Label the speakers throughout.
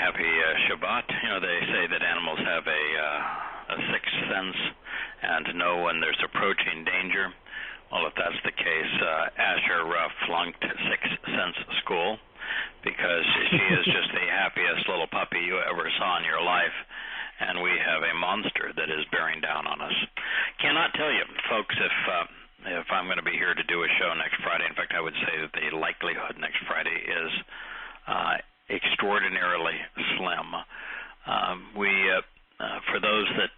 Speaker 1: happy Shabbat. They say that animals have a sixth sense and know when there's approaching danger. Well, if that's the case, Asher flunked Sixth Sense school because she is just the happiest little puppy you ever saw in your life, and we have a monster that is bearing down on us. Cannot tell you, folks, if I'm going to be here to do a show next Friday. In fact, I would say that the likelihood next Friday is extraordinarily slim. For those that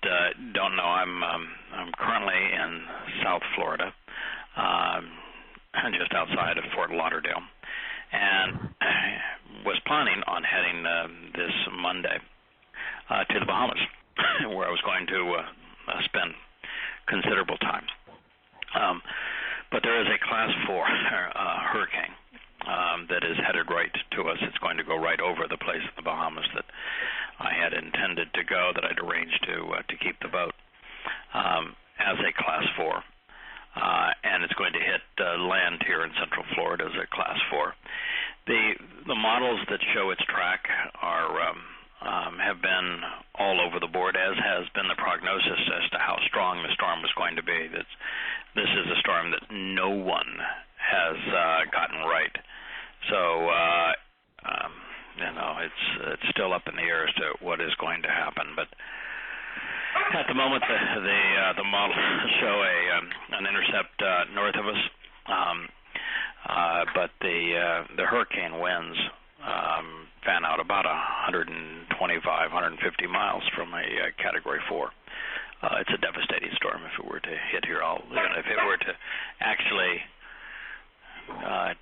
Speaker 1: don't know, I'm currently in South Florida, just outside of Fort Lauderdale, and was planning on heading this Monday to the Bahamas, where I was going to spend considerable time. But there is a Class 4 hurricane that is headed right to us. It's going to go right over the place in the Bahamas that I had intended to go, that I'd arranged to keep the boat as a Class 4. And it's going to hit land here in Central Florida as a Class 4. The models that show its track are have been all over the board, as has been the prognosis as to how strong the storm was going to be. This is a storm that no one has gotten right. So it's still up in the air as to what is going to happen. But at the moment, the models show an intercept north of us, but the hurricane winds fan out about 125, 150 miles from a Category 4. It's a devastating storm if it were to hit here. If it were to actually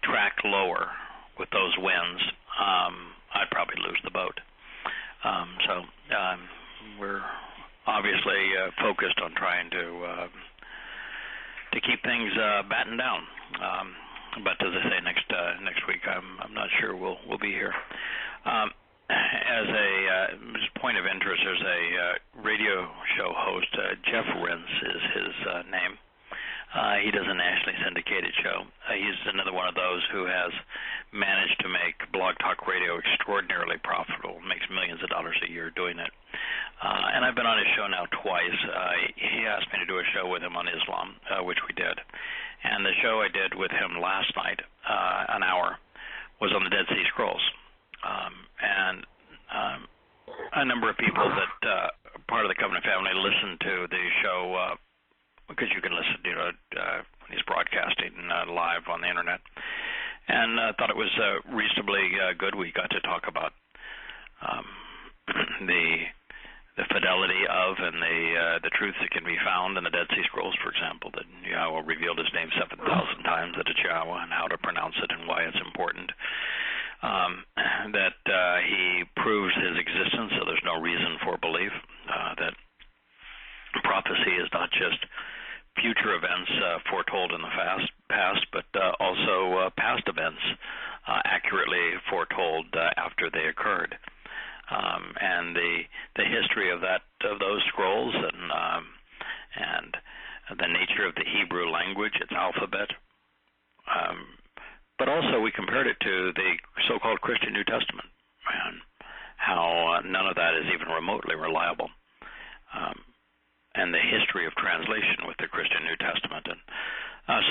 Speaker 1: track lower with those winds, I'd probably lose the boat. So we're obviously focused on trying to keep things battened down. But as I say, next week, I'm not sure we'll be here. As a just point of interest, there's a radio show host, Jeff Rentz is his name. He does a nationally syndicated show. He's another one of those who has managed to make Blog Talk Radio extraordinarily profitable, makes millions of dollars a year doing it. And I've been on his show now twice. He asked me to do a show with him on Islam, which we did. And the show I did with him last night, an hour, was on the Dead Sea Scrolls. And a number of people that part of the Covenant family listened to the show because you can listen, when he's broadcasting live on the internet, and thought it was reasonably good. We got to talk about the fidelity of and the truths that can be found in the Dead Sea Scrolls, for example, that Yahweh revealed his name 7,000 times, that it's Yahweh, and how to pronounce it and why it's important. That he proves his existence, so there's no reason for belief. That prophecy is not just future events foretold in the past, but also past events accurately foretold after they occurred. And the history of those scrolls and the nature of the Hebrew language, its alphabet. But also we compared it to the so-called Christian New Testament, and how none of that is even remotely reliable. And the history of translation with the Christian New Testament. And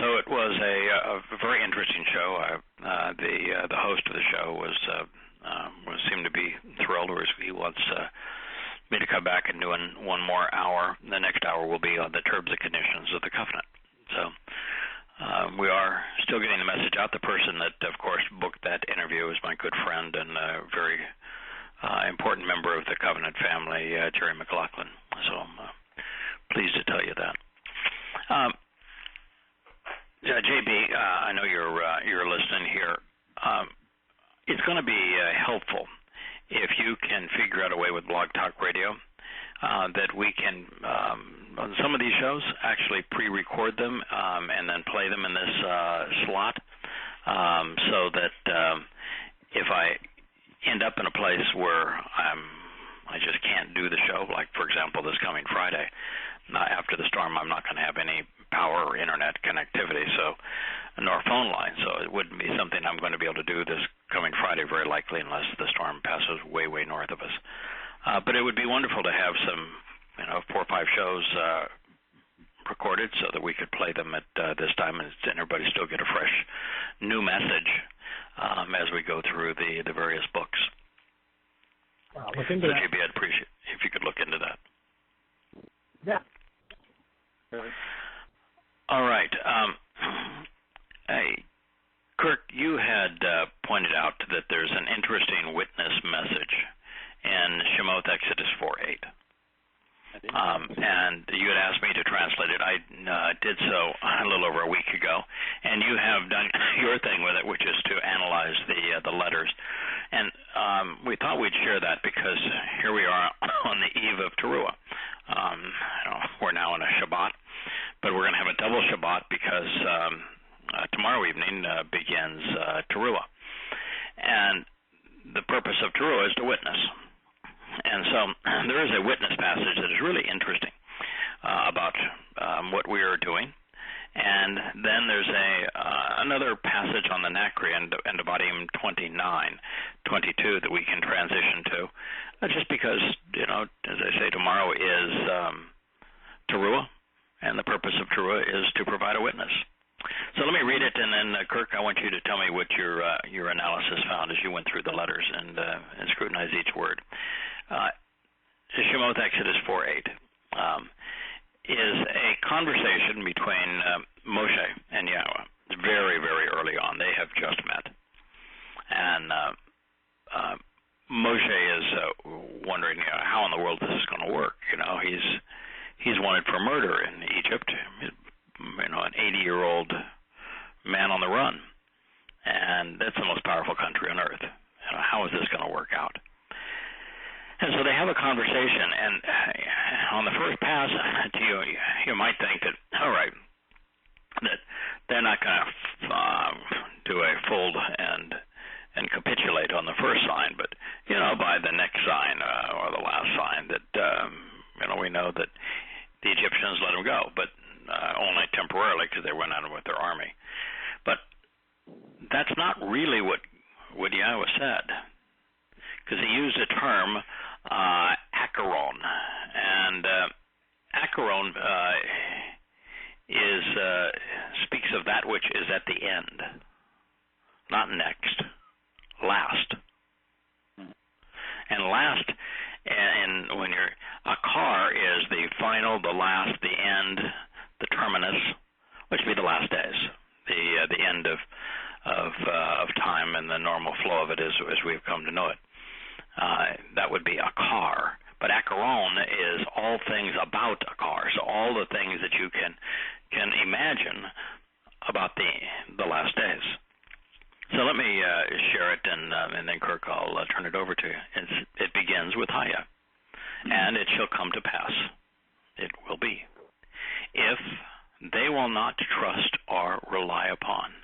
Speaker 1: so it was a very interesting show. The host of the show seemed to be thrilled, or he wants me to come back and do one more hour. The next hour will be on the terms and conditions of the covenant. So we are still getting the message out. The person that, of course, booked that interview is my good friend and a very important member of the covenant family, Jerry McLaughlin. So I'm pleased to tell you that. JB, I know you're listening here. It's going to be helpful if you can figure out a way with Blog Talk Radio that we can, on some of these shows, actually pre-record them and then play them in this slot, so that if I end up in a place where I just can't do the show, like, for example, this coming Friday, after the storm, I'm not going to have any power or internet connectivity, nor phone line, so it wouldn't be something I'm going to be able to do this coming Friday, very likely, unless the storm passes way, way north of us. But it would be wonderful to have some, 4 or 5 shows recorded so that we could play them at this time and everybody still get a fresh new message as we go through the various books.
Speaker 2: Look into that.
Speaker 1: JB, I'd appreciate if you could look into that.
Speaker 2: Yeah.
Speaker 1: All right. Kirk, you had pointed out that there's an interesting witness message in Shemot Exodus 4:8. And you had asked me to translate it. I did so a little over a week ago, and you have done your thing with it, which is to analyze the letters. And we thought we'd share that because here we are on the eve of Towrah. We're now in a Shabbat, but we're going to have a double Shabbat because tomorrow evening begins Towrah. And the purpose of Towrah is to witness. And so there is a witness passage that is really interesting about what we are doing. And then there's another passage on the Nakri and volume 29, 22 that we can transition to, just because, as I say, tomorrow is Towrah, and the purpose of Towrah is to provide a witness. So let me read it, and then, Kirk, I want you to tell me what your analysis found as you went through the letters and scrutinized each word. Shemot Exodus 4:8 is a conversation between Moshe and Yahweh. Very, very early on. They have just met. And Moshe is wondering how in the world this is going to work. He's wanted for murder in Egypt. An 80-year-old man on the run. And that's the most powerful country on earth. How is this going to work out? And so they have a conversation, and on the first pass to you might think that, all right, that they're not going to do a fold and capitulate on the first sign, but, by the next sign or the last sign that, we know that the Egyptians let them go, but only temporarily because they went out with their army. But that's not really what Yahweh said, because he used a term, akaron, and akaron speaks of that which is at the end, not next, last. And last, and when a car is the final, the last, the end, the terminus, which would be the last days, the end of time and the normal flow of it as we've come to know it. That would be a car. But akaron is all things about a car, so all the things that you can imagine about the last days. So let me share it, and then Kirk, I'll turn it over to you. It begins with Haya, and it shall come to pass, it will be, if they will not trust or rely upon.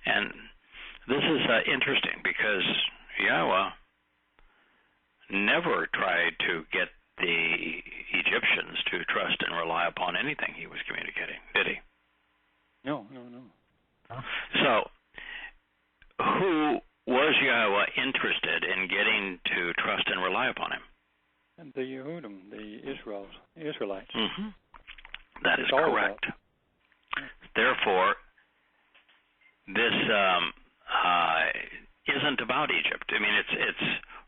Speaker 1: And this is interesting because Yahweh never tried to get the Egyptians to trust and rely upon anything he was communicating, did he?
Speaker 3: No.
Speaker 1: So, who was Yahweh interested in getting to trust and rely upon him?
Speaker 3: And the Yehudim, the Israelites.
Speaker 1: Mm-hmm. That is correct. Therefore, this isn't about Egypt. I mean, it's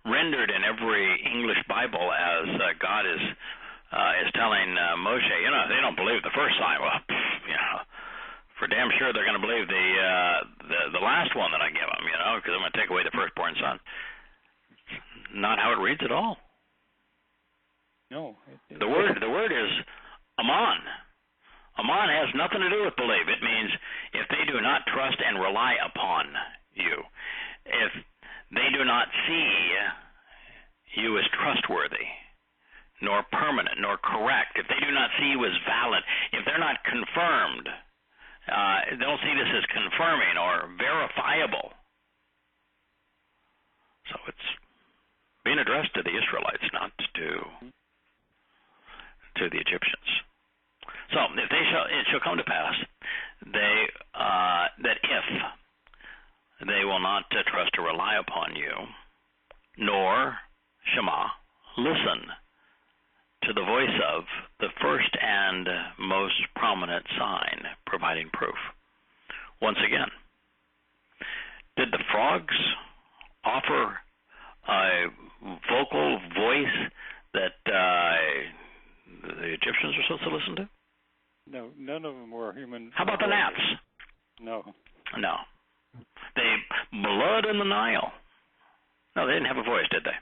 Speaker 1: rendered in every English Bible as God is telling Moshe, they don't believe the first sign. Well, for damn sure they're going to believe the last one that I give them, because I'm going to take away the firstborn son. Not how it reads at all.
Speaker 3: No.
Speaker 1: The word is aman. Aman has nothing to do with believe. It means if they do not trust and rely upon you, if they do not see you as trustworthy, nor permanent, nor correct, if they do not see you as valid, if they're not confirmed, they don't see this as confirming or verifiable. So it's being addressed to the Israelites, not to the Egyptians. So it shall come to pass that if they will not trust or rely upon you, nor, Shema, listen to the voice of the first and most prominent sign providing proof. Once again, did the frogs offer a vocal voice that the Egyptians were supposed to listen to?
Speaker 3: No, none of them were human.
Speaker 1: How about the gnats?
Speaker 3: No.
Speaker 1: No. The blood in the Nile? No, they didn't have a voice, did they?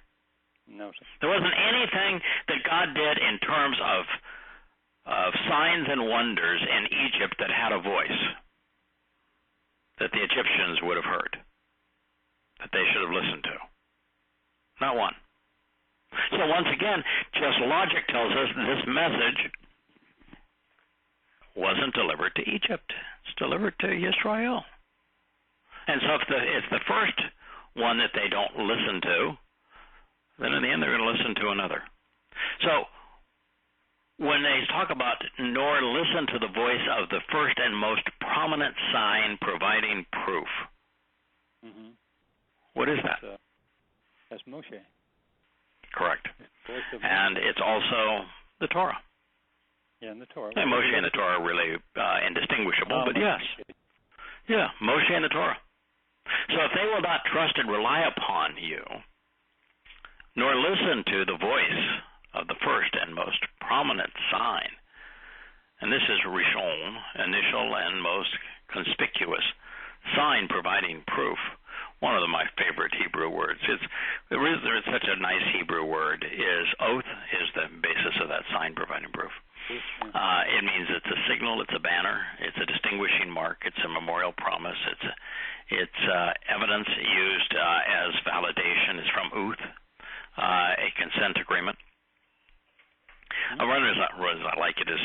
Speaker 3: No, sir.
Speaker 1: There wasn't anything that God did in terms of signs and wonders in Egypt that had a voice that the Egyptians would have heard, that they should have listened to. Not one. So once again, just logic tells us this message wasn't delivered to Egypt. It's delivered to Israel. And so if the first one that they don't listen to, then in the end they're going to listen to another. So when they talk about nor listen to the voice of the first and most prominent sign providing proof, what is that?
Speaker 3: That's Moshe.
Speaker 1: Correct. And it's also the Torah.
Speaker 3: Yeah, and the Torah.
Speaker 1: And Moshe and the Torah are really indistinguishable, but yes. Yeah, Moshe and the Torah. So if they will not trust and rely upon you, nor listen to the voice of the first and most prominent sign, and this is Rishon, initial and most conspicuous sign providing proof, one of my favorite Hebrew words. There's such a nice Hebrew word. Oath is the basis of that sign providing proof. It means it's a signal, it's a banner, it's a distinguishing mark, it's a memorial promise, it's evidence used as validation. It's from oath, a consent agreement. One reason I like it is,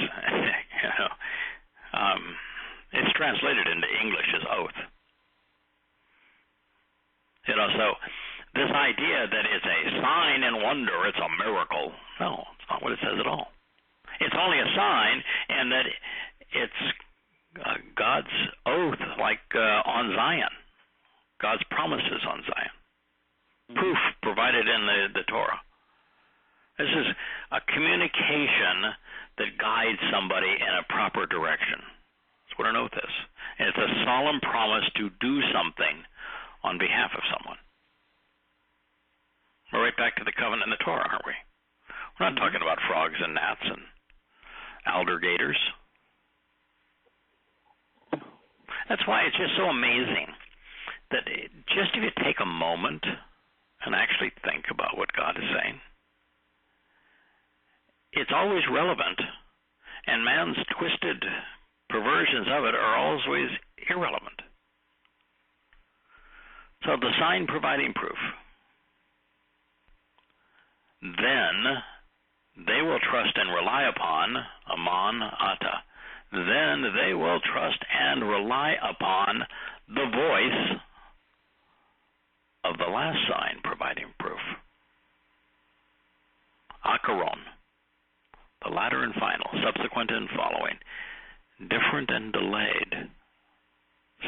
Speaker 1: it's translated into English as oath. So this idea that it's a sign and wonder, it's a miracle, no, it's not what it says at all. It's only a sign, and that it's God's oath, like on Zion, God's promises on Zion, proof provided in the Torah. This is a communication that guides somebody in a proper direction. That's what an oath is. And it's a solemn promise to do something on behalf of someone. We're right back to the covenant in the Torah, aren't we? We're not talking about frogs and gnats and alligators. That's why it's just so amazing that just if you take a moment and actually think about what God is saying, it's always relevant, and man's twisted perversions of it are always irrelevant. So the sign providing proof. Then they will trust and rely upon Aman Ata. Then they will trust and rely upon the voice of the last sign providing proof. Akaron, the latter and final, subsequent and following, different and delayed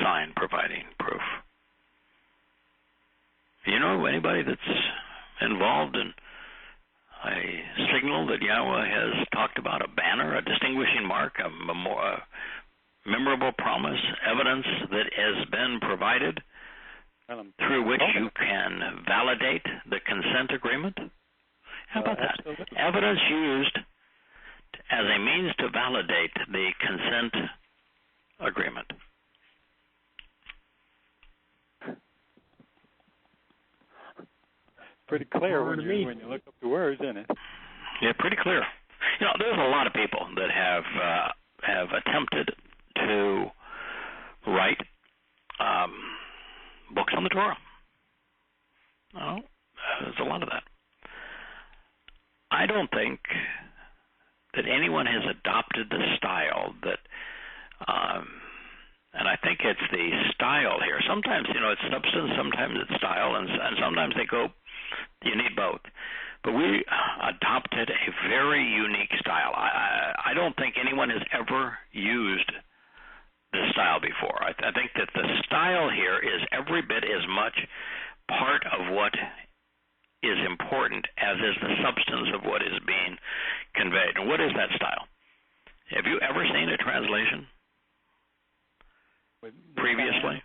Speaker 1: sign providing proof. You know anybody that's involved in a signal that Yahweh has talked about, a banner, a distinguishing mark, a memorable promise, evidence that has been provided through which you can validate the consent agreement? How about that?
Speaker 3: Absolutely.
Speaker 1: Evidence used as a means to validate the consent agreement.
Speaker 3: Pretty clear when you look up the words, isn't it?
Speaker 1: Yeah, pretty clear. You know, there's a lot of people that have attempted to write books on the Torah. Oh, there's a lot of that. I don't think that anyone has adopted the style that, and I think it's the style here. Sometimes, it's substance, sometimes it's style, and sometimes they go, you need both. But we adopted a very unique style. I don't think anyone has ever used this style before. I think that the style here is every bit as much part of what is important as is the substance of what is being conveyed. And what is that style? Have you ever seen a translation previously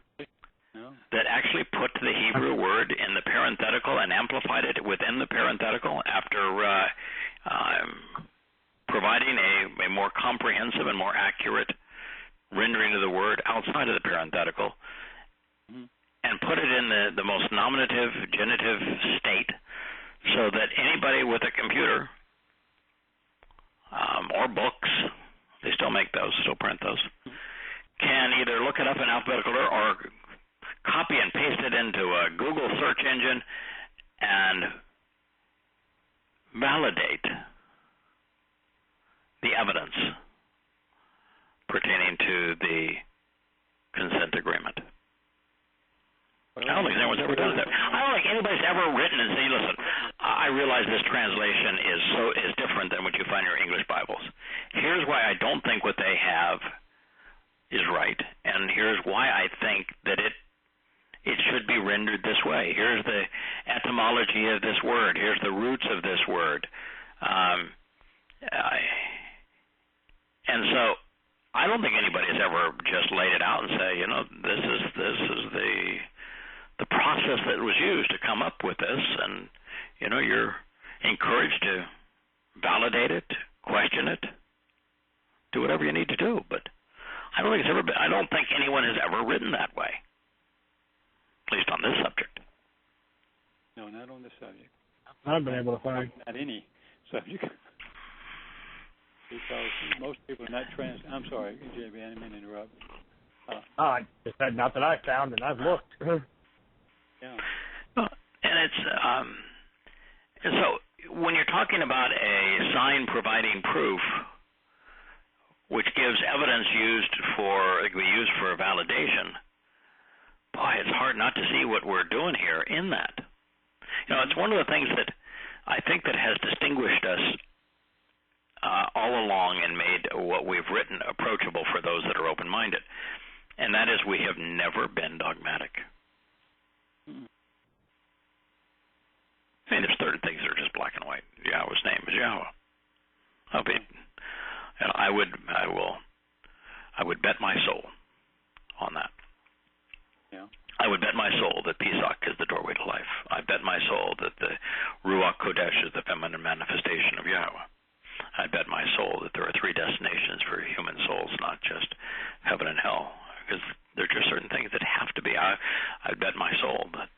Speaker 1: that actually put the Hebrew word in the parenthetical and amplified it within the parenthetical after providing a more comprehensive and more accurate rendering of the word outside of the parenthetical, and put it in the most nominative, genitive state, so that anybody with a computer or books, they still make those, still print those, can either look it up in alphabetical order or copy and paste it into a Google search engine and validate the evidence pertaining to the consent agreement. I don't think anyone's ever done that. I don't think anybody's ever written and said, listen, I realize this translation is different than what you find in your English Bibles. Here's why I don't think what they have is right, and here's why I think that it should be rendered this way. Here's the etymology of this word. Here's the roots of this word. And so I don't think anybody's ever just laid it out and say, this is the process that was used to come up with this, and you're encouraged to validate it, question it, do whatever you need to do. But I don't think anyone has ever written that way, at least on this subject.
Speaker 3: No, not on this subject.
Speaker 2: I've been able to find
Speaker 3: not any subject. Because most people are not I'm sorry, JB, I didn't mean to interrupt.
Speaker 2: I just said not that I found, and I've looked.
Speaker 3: Yeah.
Speaker 1: And it's and so when you're talking about a sign providing proof, which gives evidence used for validation, boy, it's hard not to see what we're doing here in that. It's one of the things that I think that has distinguished us all along and made what we've written approachable for those that are open-minded, and that is we have never been dogmatic. I mean, there's certain things that are just black and white. Yahweh's name is Yahweh. I would bet my soul on that.
Speaker 3: Yeah.
Speaker 1: I would bet my soul that Pesach is the doorway to life. I bet my soul that the Ruach Kodesh is the feminine manifestation of Yahweh. I bet my soul that there are three destinations for human souls, not just heaven and hell, because there are just certain things that have to be. I bet my soul that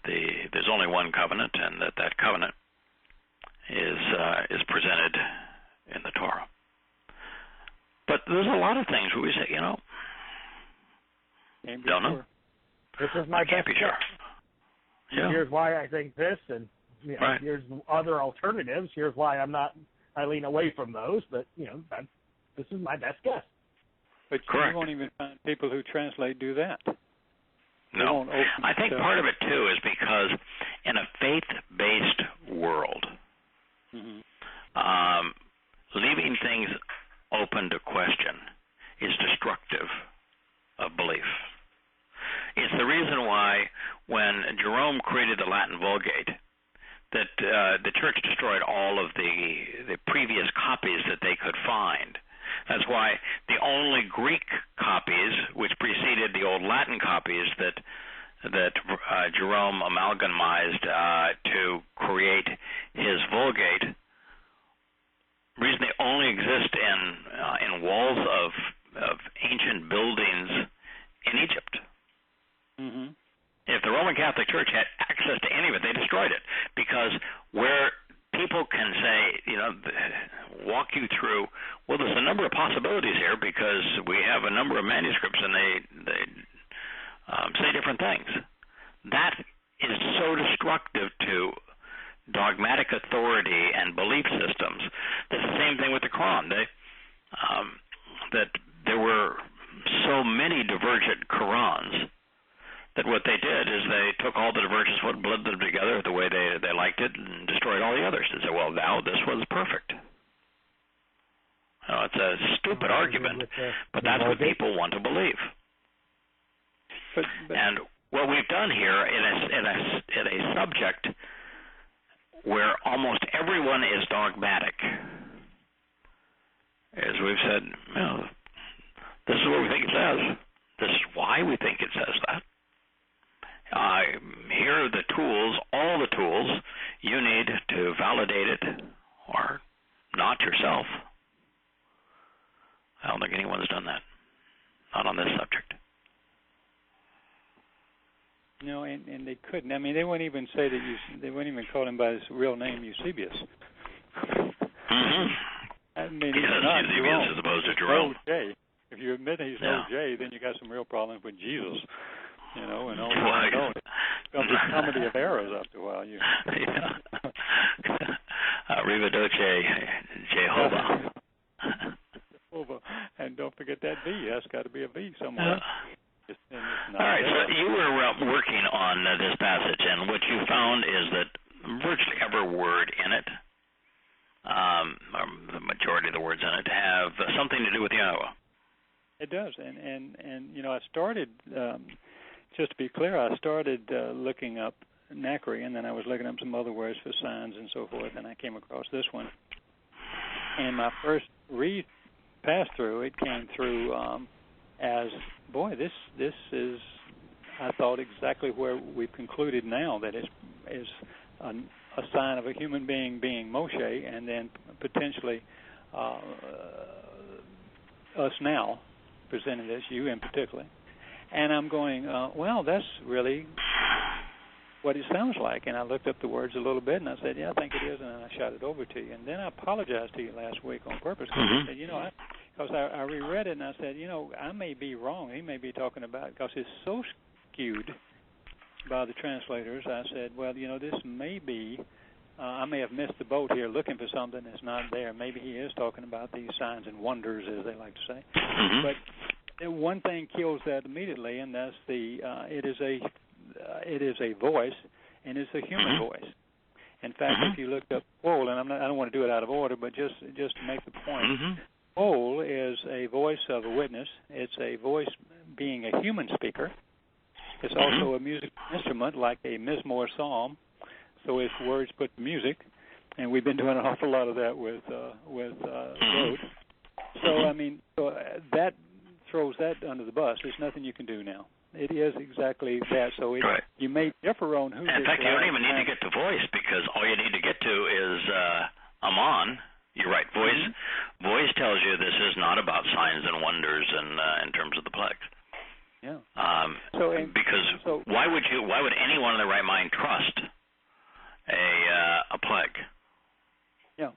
Speaker 1: there's only one covenant, and that covenant is presented in the Torah. But there's a lot of things where we say, don't know.
Speaker 2: This is my
Speaker 1: can't
Speaker 2: best
Speaker 1: be sure.
Speaker 2: guess.
Speaker 1: Yeah.
Speaker 2: Here's why I think this, and
Speaker 1: right.
Speaker 2: Here's other alternatives. Here's why I lean away from those. But this is my best guess.
Speaker 3: But
Speaker 1: correct.
Speaker 3: You won't even find people who translate do that.
Speaker 1: No, I think part of it too is because in a faith-based world, leaving things open to question is destructive of belief. It's the reason why when Jerome created the Latin Vulgate, that the church destroyed all of the previous copies that they could find. That's why the only Greek copies, which preceded the old Latin copies that Jerome amalgamized to create his Vulgate, the reason they only exist in walls of ancient buildings in Egypt.
Speaker 3: Mm-hmm.
Speaker 1: If the Roman Catholic Church had access to any of it, they destroyed it, because where people can say, walk you through, well, there's a number of possibilities here because we have a number of manuscripts and they say different things. That is so destructive to dogmatic authority and belief systems. That's the same thing with the Quran. That there were so many divergent Qurans that what they did is they took all the divergent ones, blended them together the way they liked it, and destroyed all the others. And said, well, now this one's perfect. It's a stupid argument, but that's what people want to believe.
Speaker 3: But
Speaker 1: and what we've done here in a subject where almost everyone is dogmatic, as we've said, this is what we think it says. This is why we think it says that. Here are the tools, all the tools you need to validate it or not yourself. I don't think anyone's done that. Not on this subject.
Speaker 3: No, and they couldn't. I mean, they wouldn't even say that they wouldn't even call him by his real name, Eusebius.
Speaker 1: Mm-hmm.
Speaker 3: I mean,
Speaker 1: he's not Eusebius as opposed to Jerome.
Speaker 3: O.J. If you admit he's O.J., then you got some real problems with Jesus. And all that. It becomes a comedy of errors after a while.
Speaker 1: Arrivederci, Jehovah.
Speaker 3: And don't forget that V. That's got to be a V somewhere.
Speaker 1: All right, so you were working on this passage, and what you found is that virtually every word in it, or the majority of the words in it, have something to do with Yahowah.
Speaker 3: It does, and I started, just to be clear, I started looking up Nakri, and then I was looking up some other words for signs and so forth, and I came across this one. And my first pass through, it came through as, boy, this is, I thought, exactly where we've concluded now, that it is a sign of a human being Moshe, and then potentially us now, presented as you in particular. And I'm going, well, that's really what it sounds like. And I looked up the words a little bit, and I said, yeah, I think it is, and then I shot it over to you. And then I apologized to you last week on purpose, because I said, because I reread it, and I said, I may be wrong. He may be talking about, because it's so skewed by the translators. I said, well, this may be, I may have missed the boat here looking for something that's not there. Maybe he is talking about these signs and wonders, as they like to say. But one thing kills that immediately, and that's it is a voice, and it's a human voice. In fact, if you look up Quol, and I don't want to do it out of order, but just to make the point, Quol is a voice of a witness. It's a voice being a human speaker. It's also a musical instrument, like a mizmor psalm. So it's words put to music, and we've been doing an awful lot of that with Rode. So I mean, that throws that under the bus. There's nothing you can do now. It is exactly that. So you may differ on who.
Speaker 1: In fact, you don't even need to get to voice, because all you need to get to is Amon. You're right. Voice tells you this is not about signs and wonders and in terms of the plagues.
Speaker 3: Yeah.
Speaker 1: Because why would anyone in their right mind trust a plague?
Speaker 3: Yeah.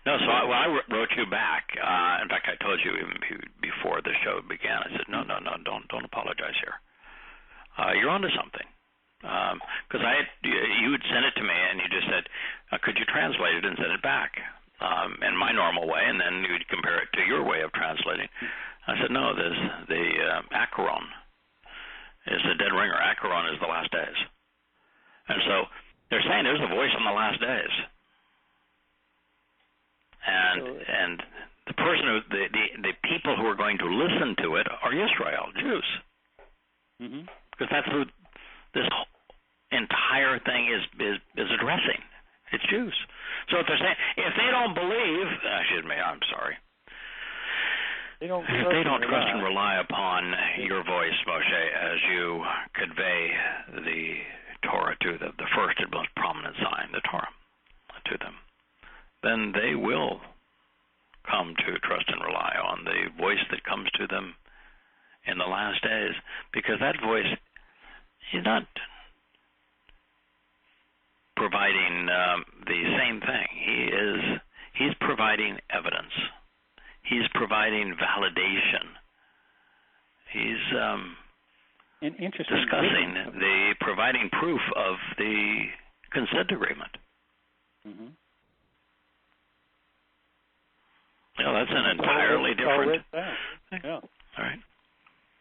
Speaker 1: So I wrote you back. In fact, I told you even before the show began. I said, no, don't apologize here. You're onto something. Because you had sent it to me, and you just said, could you translate it and send it back in my normal way, and then you'd compare it to your way of translating. I said, no, the Acheron is the dead ringer. Acheron is the last days. And so they're saying there's a voice on the last days. And the person the people who are going to listen to it are Israel, Jews. Because that's who this entire thing is addressing. It's Jews. So if they're saying, if they don't believe, I'm sorry. If they don't trust and rely upon your voice, Moshe, as you convey the Torah to the first and most prominent sign, the Torah, to them, then they will come to trust and rely on the voice that comes to them in the last days, because that voice is not providing the same thing. He's providing evidence. He's providing validation. He's discussing providing proof of the consent agreement. That's an entirely different.
Speaker 3: Yeah.
Speaker 1: All right.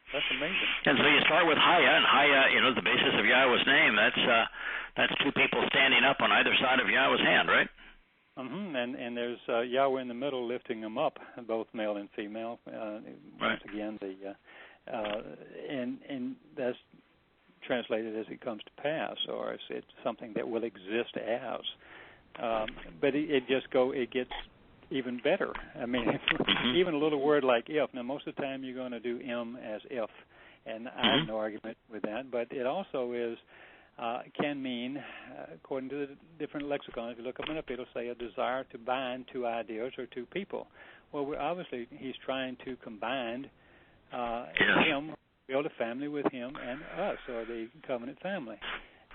Speaker 3: That's amazing.
Speaker 1: And so you start with Haya, and Haya, the basis of Yahweh's name. That's two people standing up on either side of Yahweh's hand, right?
Speaker 3: And there's Yahweh in the middle lifting them up, both male and female. Once again, and that's translated as it comes to pass, or it's something that will exist as. But it gets even better. I mean, even a little word like if. Now, most of the time you're going to do M as if, and I have no argument with that. But it also can mean, according to the different lexicons, if you look up and up, it'll say a desire to bind two ideas or two people. Well, obviously he's trying to combine him, build a family with him and us, or the covenant family.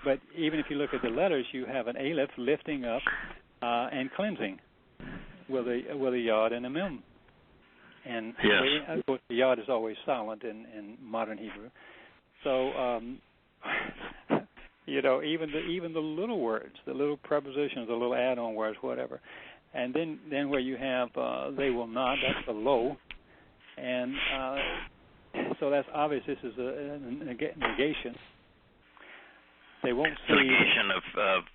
Speaker 3: But even if you look at the letters, you have an aleph lifting up and cleansing with a yod and a mem. And of course, the yod is always silent in modern Hebrew. So, even the little words, the little prepositions, the little add-on words, whatever. And then where you have they will not, that's the low. And so that's obvious. This is a negation. They won't see
Speaker 1: negation of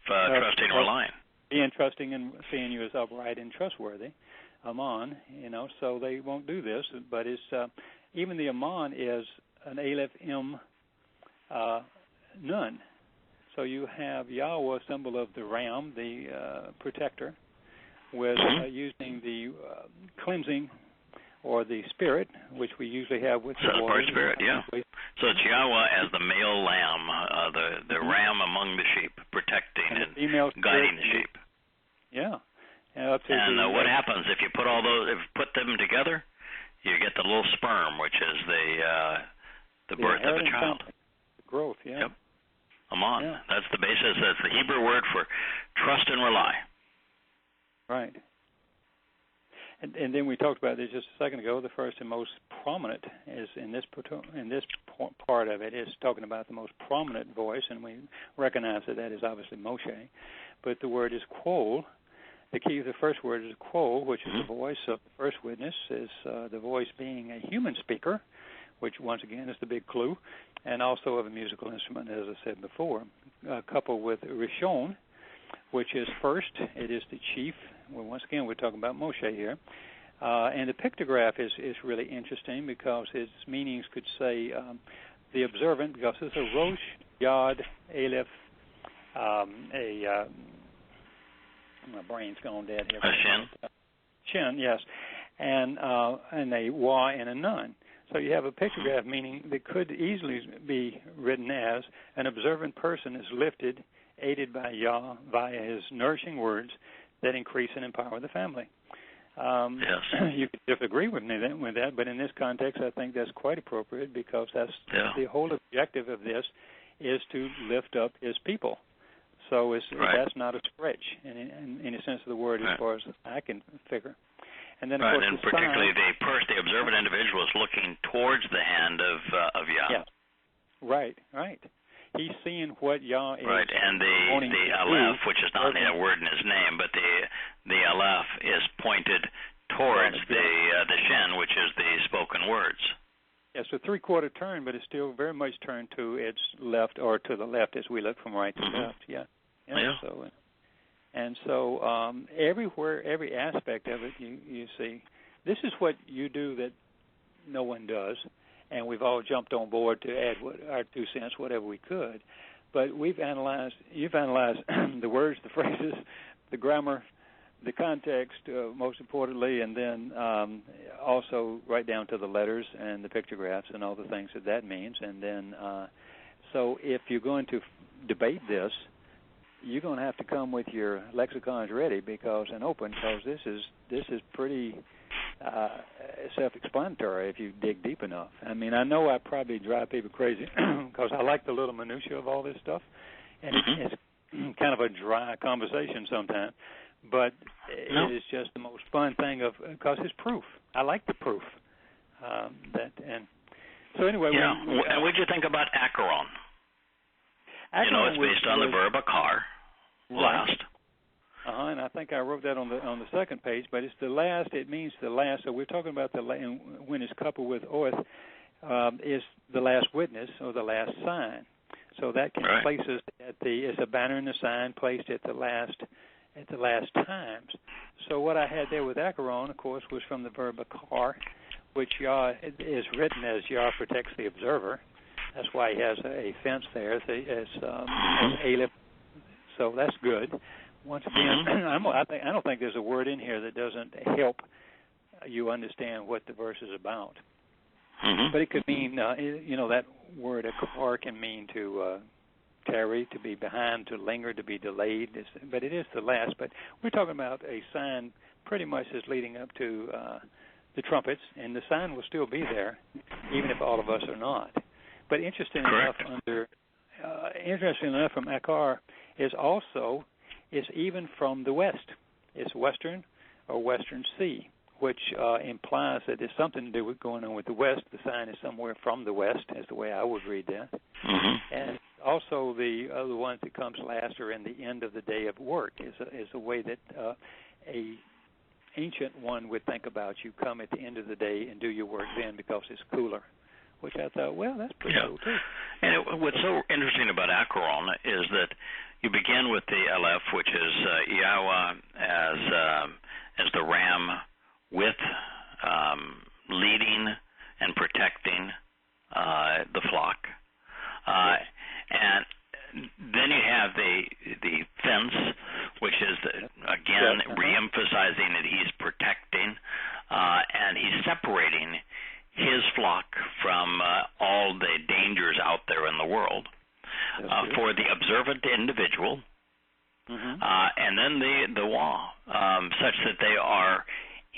Speaker 1: trusting or relying.
Speaker 3: Being trusting and seeing you as upright and trustworthy, Aman. So they won't do this. But it's even the Aman is an aleph m nun. So you have Yahweh, symbol of the ram, the protector, with using the cleansing or the spirit, which we usually have with the water.
Speaker 1: Spirit, yeah. So it's Yahweh as the male lamb, the ram among the sheep, protecting and guiding the sheep.
Speaker 3: Yeah.
Speaker 1: And what happens if you put them together? You get the little sperm, which is the birth of a child.
Speaker 3: Growth, yeah.
Speaker 1: Yep. Aman. Yeah. That's the basis. That's the Hebrew word for trust and rely.
Speaker 3: Right. And then we talked about this just a second ago. The first and most prominent is in this part of it is talking about the most prominent voice, and we recognize that is obviously Moshe. But the word is quol. The first word is quol, which is the voice of the first witness. Is the voice being a human speaker, which once again is the big clue, and also of a musical instrument, as I said before, coupled with Rishon, which is first. It is the chief. Well, once again, we're talking about Moshe here. And the pictograph is really interesting because its meanings could say the observant, because it's a Rosh, Yod, Aleph, my brain's gone dead here.
Speaker 1: A Shin?
Speaker 3: Shin, yes. And a Wa and a Nun. So you have a pictograph meaning that could easily be written as an observant person is lifted, aided by Yah via his nourishing words that increase and empower the family. You could disagree with me with that, but in this context, I think that's quite appropriate because that's the whole objective of this is to lift up his people. So that's not a stretch in any sense of the word as far as I can figure. And then, of course,
Speaker 1: and particularly the observant individual is looking towards the hand of Yah.
Speaker 3: Yeah. Right. He's seeing what Yah is.
Speaker 1: Right, and the aleph, which is not a word in his name, but the aleph is pointed towards the shin, which is the spoken words.
Speaker 3: Yeah, so three-quarter turn, but it's still very much turned to its left or to the left as we look from right to left. Yeah. So everywhere, every aspect of it, you see, this is what you do that no one does. And we've all jumped on board to add our 2 cents, whatever we could. But you've analyzed the words, the phrases, the grammar, the context, most importantly, and then also right down to the letters and the pictographs and all the things that means. And then, so if you're going to debate this, you're going to have to come with your lexicons ready because this is pretty self-explanatory if you dig deep enough. I mean, I know I probably drive people crazy because I like the little minutia of all this stuff, and it's kind of a dry conversation sometimes, but it is just the most fun thing because it's proof. I like the proof. So anyway.
Speaker 1: And what did you think about acheron? It's based on the verb akar, last.
Speaker 3: And I think I wrote that on the second page, but it's the last. It means the last. So we're talking about when it's coupled with oath, is the last witness or the last sign. So that can place us it's a banner and a sign placed at the last at the last times. So what I had there with Acharon, of course, was from the verb akar, which Yah is written as Yah protects the observer. That's why he has a fence there as aleph. So that's good. Once again, I don't think there's a word in here that doesn't help you understand what the verse is about.
Speaker 1: Mm-hmm.
Speaker 3: But it could mean, that word akar can mean to tarry, to be behind, to linger, to be delayed. But it is the last. But we're talking about a sign pretty much is leading up to the trumpets, and the sign will still be there, even if all of us are not. But interesting enough, from Akar is also even from the west. It's western or western sea, which implies that there's something to do with going on with the west. The sign is somewhere from the west, is the way I would read that.
Speaker 1: Mm-hmm.
Speaker 3: And also the other ones that comes last are in the end of the day of work. Is a way that a ancient one would think about. You come at the end of the day and do your work then because it's cooler. Which I thought, well, that's pretty cool too.
Speaker 1: And what's so interesting about Acharon is that you begin with the Aleph, which is Yahowah as the ram with leading and protecting the flock, and then you have the fence, which is again reemphasizing that he's protecting and he's separating his flock from all the dangers out there in the world for the observant individual, and then the law, such that they are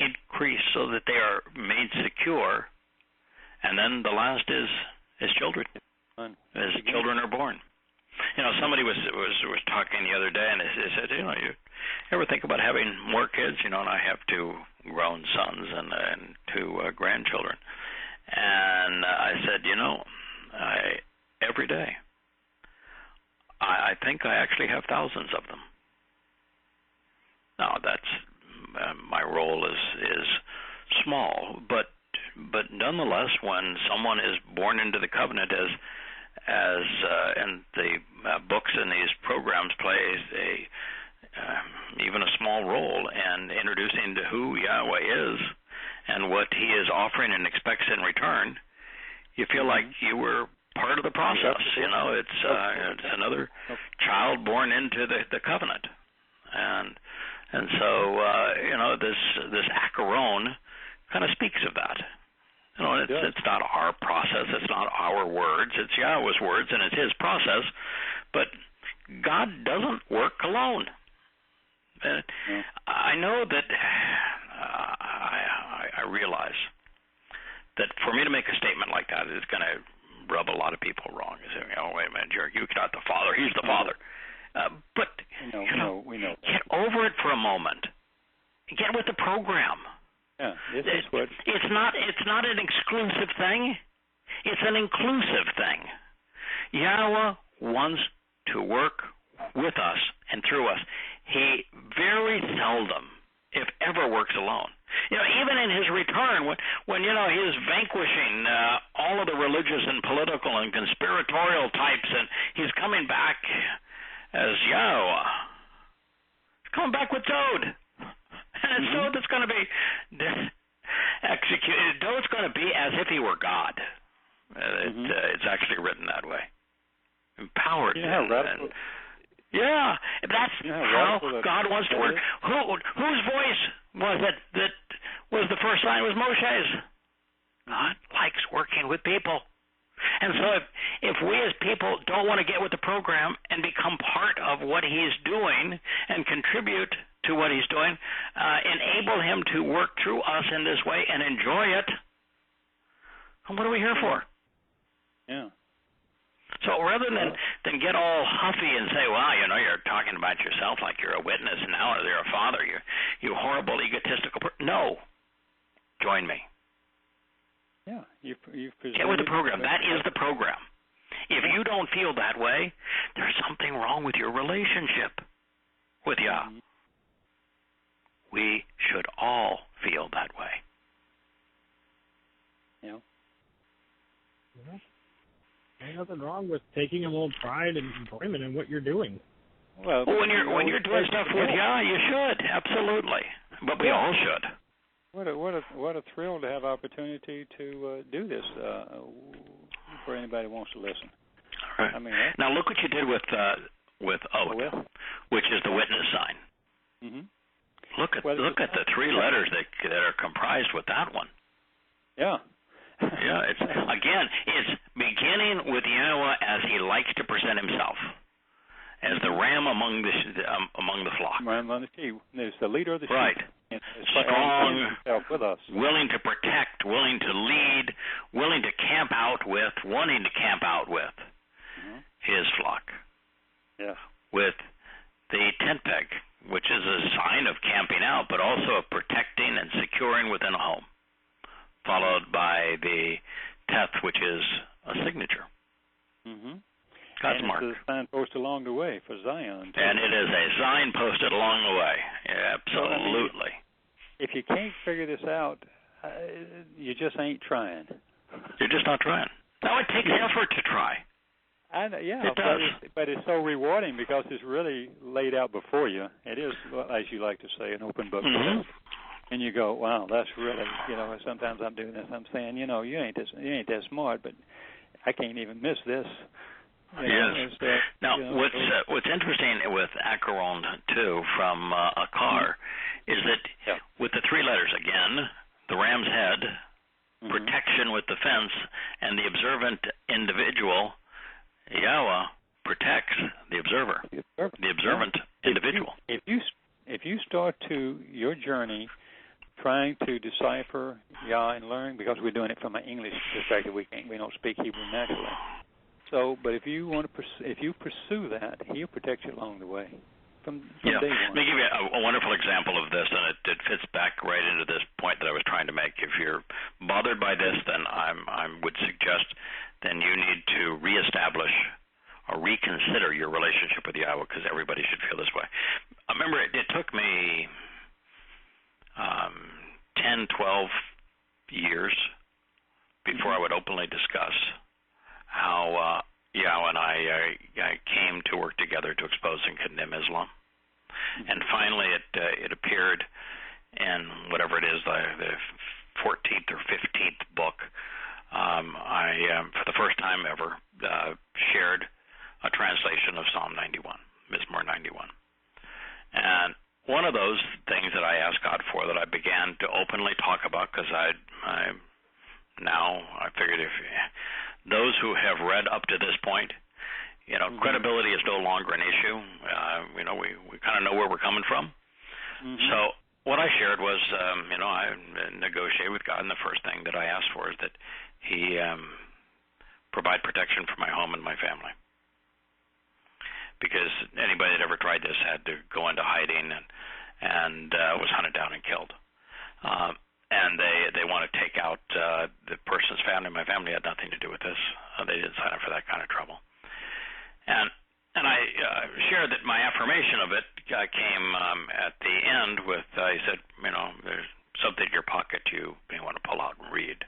Speaker 1: increased so that they are made secure, and then the last is children, as children are born. Somebody was talking the other day, and they said, you ever think about having more kids? And I have 2 grown sons and 2 grandchildren. And I said, every day, I think I actually have thousands of them. Now, that's my role is small, but nonetheless, when someone is born into the covenant, as and the books and these programs play even a small role in introducing to who Yahweh is and what he is offering and expects in return, you feel like you were part of the process. It's another child born into the covenant, and so this Acharon kind of speaks of that. It's not our process, it's not our words, it's Yahweh's words, and it's his process. But God doesn't work alone. I know that I realize that for me to make a statement like that is going to rub a lot of people wrong. You say, wait a minute, you're not the Father, he's the Father. But
Speaker 3: we know.
Speaker 1: Get over it for a moment. Get with the program.
Speaker 3: Yeah, this is what
Speaker 1: it's not an exclusive thing. It's an inclusive thing. Yahweh wants to work with us and through us. He very seldom, if ever, works alone. Even in his return, when he is vanquishing all of the religious and political and conspiratorial types, and he's coming back as Yahweh. He's coming back with Dode. And it's Dode that's going to be executed. Dode's going to be as if he were God. It's actually written that way. Empowered. That's how God wants to work. Whose voice was it that was the first sign? It was Moshe's. God likes working with people. And so if we as people don't want to get with the program and become part of what he's doing and contribute to what he's doing, enable him to work through us in this way and enjoy it, what are we here for?
Speaker 3: Yeah.
Speaker 1: So rather than get all huffy and say, well, you're talking about yourself like you're a witness now, or you're a father, you horrible egotistical person. No. Join me.
Speaker 3: Yeah. You've
Speaker 1: get with the program. That is the program. If you don't feel that way, there's something wrong with your relationship with Yah. We should all feel that way.
Speaker 3: Yeah.
Speaker 2: There's nothing wrong with taking a little pride and enjoyment in what you're doing.
Speaker 3: Well,
Speaker 1: when you're doing stuff with Yah, you should, absolutely. But we all should.
Speaker 3: What a thrill to have opportunity to do this for anybody who wants to listen.
Speaker 1: All right.
Speaker 3: I mean,
Speaker 1: now look what you did with oath, which is the witness sign.
Speaker 3: Mm-hmm.
Speaker 1: Look at the three letters that are comprised with that one.
Speaker 3: Yeah.
Speaker 1: Yeah. It's beginning with Yahowah as He likes to present Himself, as the ram among the flock.
Speaker 3: Ram among the sheep. There's the leader of the sheep.
Speaker 1: Right. Strong,
Speaker 3: with us.
Speaker 1: willing to protect, willing to lead, willing to camp out with, wanting to camp out with His flock.
Speaker 3: Yeah.
Speaker 1: With the tent peg, which is a sign of camping out, but also of protecting and securing within a home, followed by the teth, which is a signature.
Speaker 3: Mm-hmm.
Speaker 1: God's
Speaker 3: and
Speaker 1: mark.
Speaker 3: It's a signpost along the way for Zion, too.
Speaker 1: And it is a sign posted along the way. Yeah, absolutely.
Speaker 3: So, I mean, if you can't figure this out, you just ain't trying.
Speaker 1: You're just not trying. No, it takes effort to try. It does.
Speaker 3: But it's so rewarding because it's really laid out before you. It is, as you like to say, an open book.
Speaker 1: Mm-hmm.
Speaker 3: And you go, wow, that's really, sometimes I'm doing this. I'm saying, you ain't that smart, but I can't even miss this.
Speaker 1: Yes. Now, what's interesting with Acheron too from Akar is that with the three letters again, the ram's head, protection with the fence, and the observant individual, Yahowah protects the observer, the observant individual.
Speaker 3: If you start your journey trying to decipher Yah and learn, because we're doing it from an English perspective, we don't speak Hebrew naturally. So, but if you pursue that, He'll protect you along the way. From day one.
Speaker 1: Let me give you a wonderful example of this, and it fits back right into this point that I was trying to make. If you're bothered by this, then I would suggest then you need to reestablish or reconsider your relationship with Yahowah, because everybody should feel this way. Remember, it took me 10, 12 years before I would openly discuss how Yahowah and I came to work together to expose and condemn Islam. And finally it appeared in whatever it is, the 14th or 15th book. I, for the first time ever, shared a translation of Psalm 91, Mizmor 91. And one of those things that I asked God for, that I began to openly talk about, because I figured if those who have read up to this point, credibility is no longer an issue. We kind of know where we're coming from. Mm-hmm. So what I shared was, I negotiated with God, and the first thing that I asked for is that He provide protection for my home and my family. Because anybody that ever tried this had to go into hiding and was hunted down and killed. And they want to take out the person's family. My family had nothing to do with this. They didn't sign up for that kind of trouble. And I shared that my affirmation of it came at the end with, he said, there's something in your pocket you may want to pull out and read.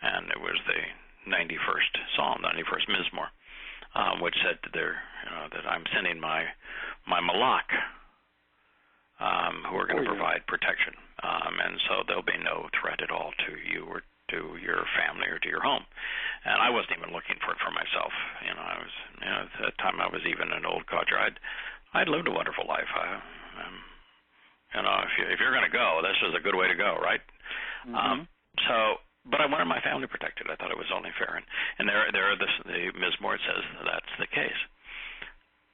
Speaker 1: And it was the 91st Psalm, 91st Mizmor, which said that I'm sending my malak, who are going to provide protection. And so there'll be no threat at all to you or to your family or to your home. And I wasn't even looking for it for myself. I was, at that time I was even an old codger. I'd lived a wonderful life. If you're going to go, this is a good way to go, right? Mm-hmm. But I wanted my family protected. I thought it was only fair. And the Mizmor says that's the case.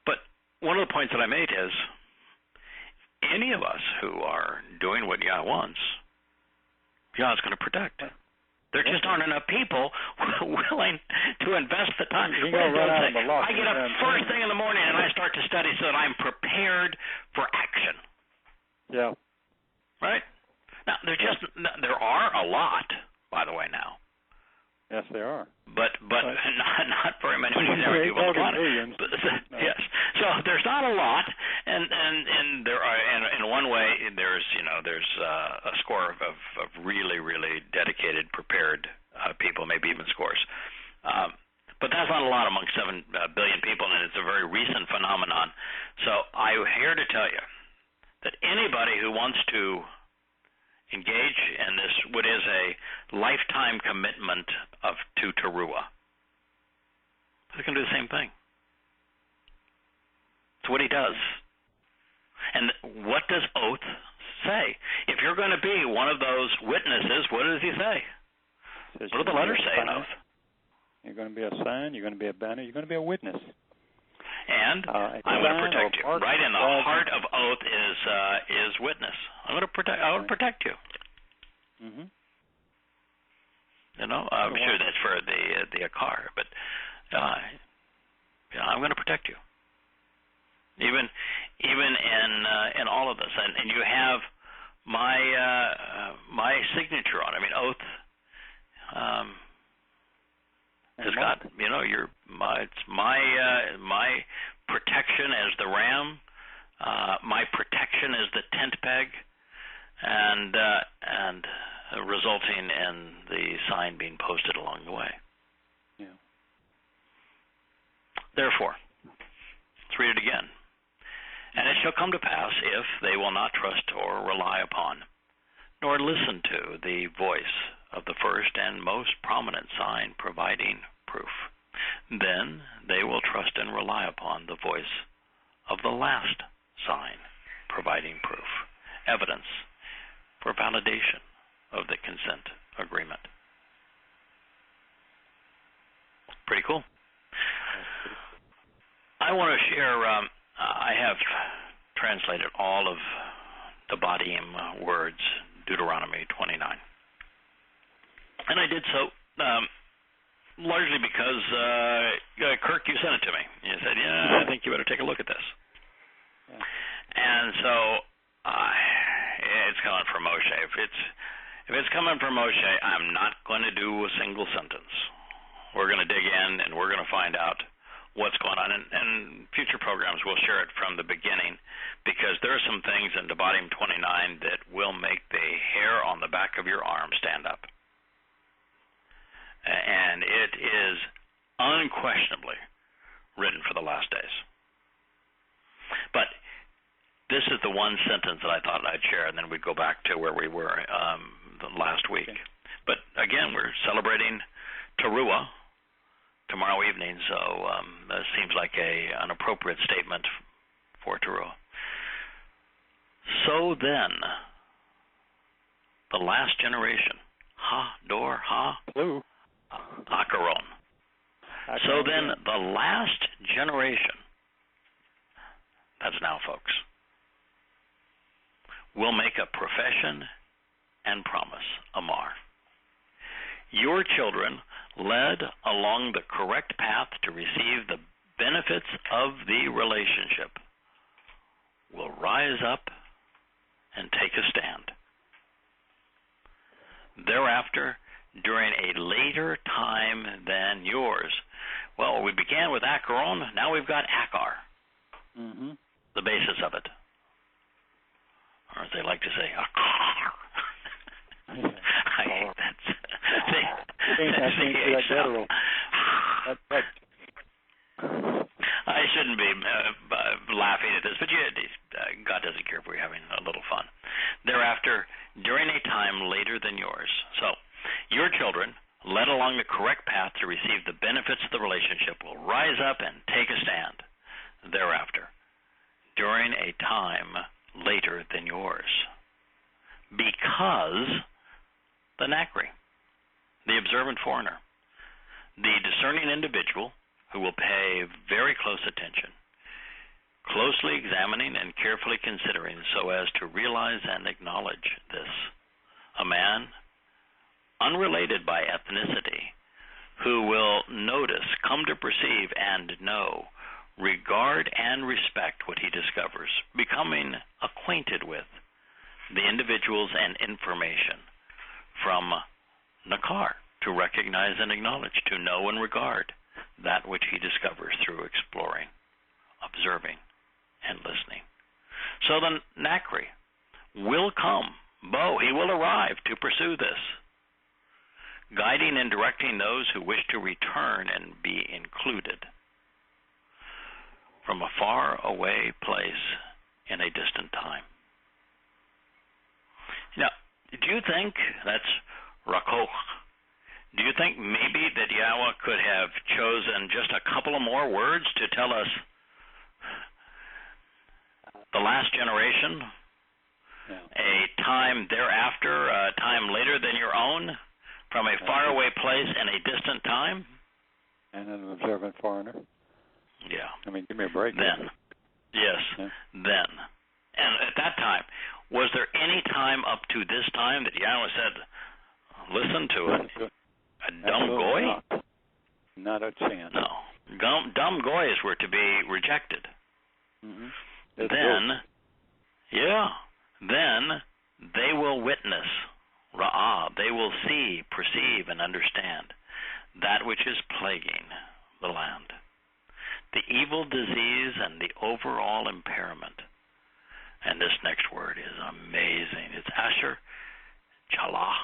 Speaker 1: But one of the points that I made is, any of us who are doing what Yah wants, Yah's going to protect. There just aren't enough people willing to invest the time. I get up first thing in the morning and I start to study so that I'm prepared for action.
Speaker 3: Yeah.
Speaker 1: Right? Now, there are a lot, by the way, now.
Speaker 3: Yes, there are.
Speaker 1: But not very many people on the planet. Yes. So there's not a lot, and there are, and in one way there's a score of really, really dedicated, prepared people, maybe even scores. But that's not a lot among 7 billion people, and it's a very recent phenomenon. I'm here to tell you that anybody who wants to engage in this, what is a lifetime commitment to Towrah, he's going to do the same thing. It's what he does. And what does oath say? If you're going to be one of those witnesses, what does he say? What do the letters say in oath?
Speaker 3: You're going to be a sign, you're going to be a banner, you're going to be a witness.
Speaker 1: And I'm going to protect you. Right in the heart of oath is witness. I'm going to protect. I will protect you.
Speaker 3: Mm-hmm.
Speaker 1: You know, I'm sure that's for the Akar, but I'm going to protect you. Even in all of this, and you have my signature on it. I mean, oath has got, you know, it's my protection as the ram, my protection as the tent peg, and resulting in the sign being posted along the way.
Speaker 3: Yeah.
Speaker 1: Therefore, let's read it again. And it shall come to pass, if they will not trust or rely upon, nor listen to the voice of the first and most prominent sign providing proof, then they will trust and rely upon the voice of the last sign providing proof, evidence for validation of the consent agreement. Pretty cool. I want to share, I have translated all of the Badim words, Deuteronomy 29. And I did so largely because, Kirk, you sent it to me. You said, I think you better take a look at this. Yeah. And so it's coming from Moshe. If it's coming from Moshe, I'm not going to do a single sentence. We're going to dig in, and we're going to find out what's going on. And future programs will share it from the beginning, because there are some things in Devarim 29 that will make the hair on the back of your arm stand up. And it is unquestionably written for the last days. But this is the one sentence that I thought I'd share, and then we'd go back to where we were last week. Okay. But again, we're celebrating Towrah tomorrow evening, so that seems like an appropriate statement for Towrah. So then, the last generation, Akaron. So then, the last generation, that's now, folks, will make a profession and promise, Amar. Your children, led along the correct path to receive the benefits of the relationship, will rise up and take a stand. Thereafter, during a later time than yours, well, we began with Akaron, now we've got Akar, the basis of it. Or as they like to say, Akar. I hate that. I shouldn't be laughing at this, but God doesn't care if we're having a little fun. Thereafter, during a time later than yours. So, your children, led along the correct path to receive the benefits of the relationship, will rise up and take a stand. Thereafter, during a time later than yours. Because the Nakri, the observant foreigner, the discerning individual who will pay very close attention, closely examining and carefully considering so as to realize and acknowledge this, a man unrelated by ethnicity who will notice, come to perceive and know, regard and respect what he discovers, becoming acquainted with the individuals and information from Nakar, to recognize and acknowledge, to know and regard that which he discovers through exploring, observing, and listening. So the Nakri will come, he will arrive to pursue this, guiding and directing those who wish to return and be included. From a far away place think, that's rakoch, do you think maybe that Yahweh could have chosen just a couple of more words to tell us the last generation, a time thereafter, a time later than your own, from a faraway place and a distant time?
Speaker 3: And an observant foreigner.
Speaker 1: Yeah.
Speaker 3: I mean, give me a break.
Speaker 1: Then. Yes. Yeah. Then. And at that time, was there any time up to this time that Yahweh said, listen to it? A dumb goy?
Speaker 3: Not a chance.
Speaker 1: No. Dumb goys were to be rejected.
Speaker 3: Mm-hmm.
Speaker 1: Then they will witness, ra'ah, they will see, perceive, and understand that which is plaguing the land. The evil disease and the overall impairment. And this next word is amazing. It's Asher Chalah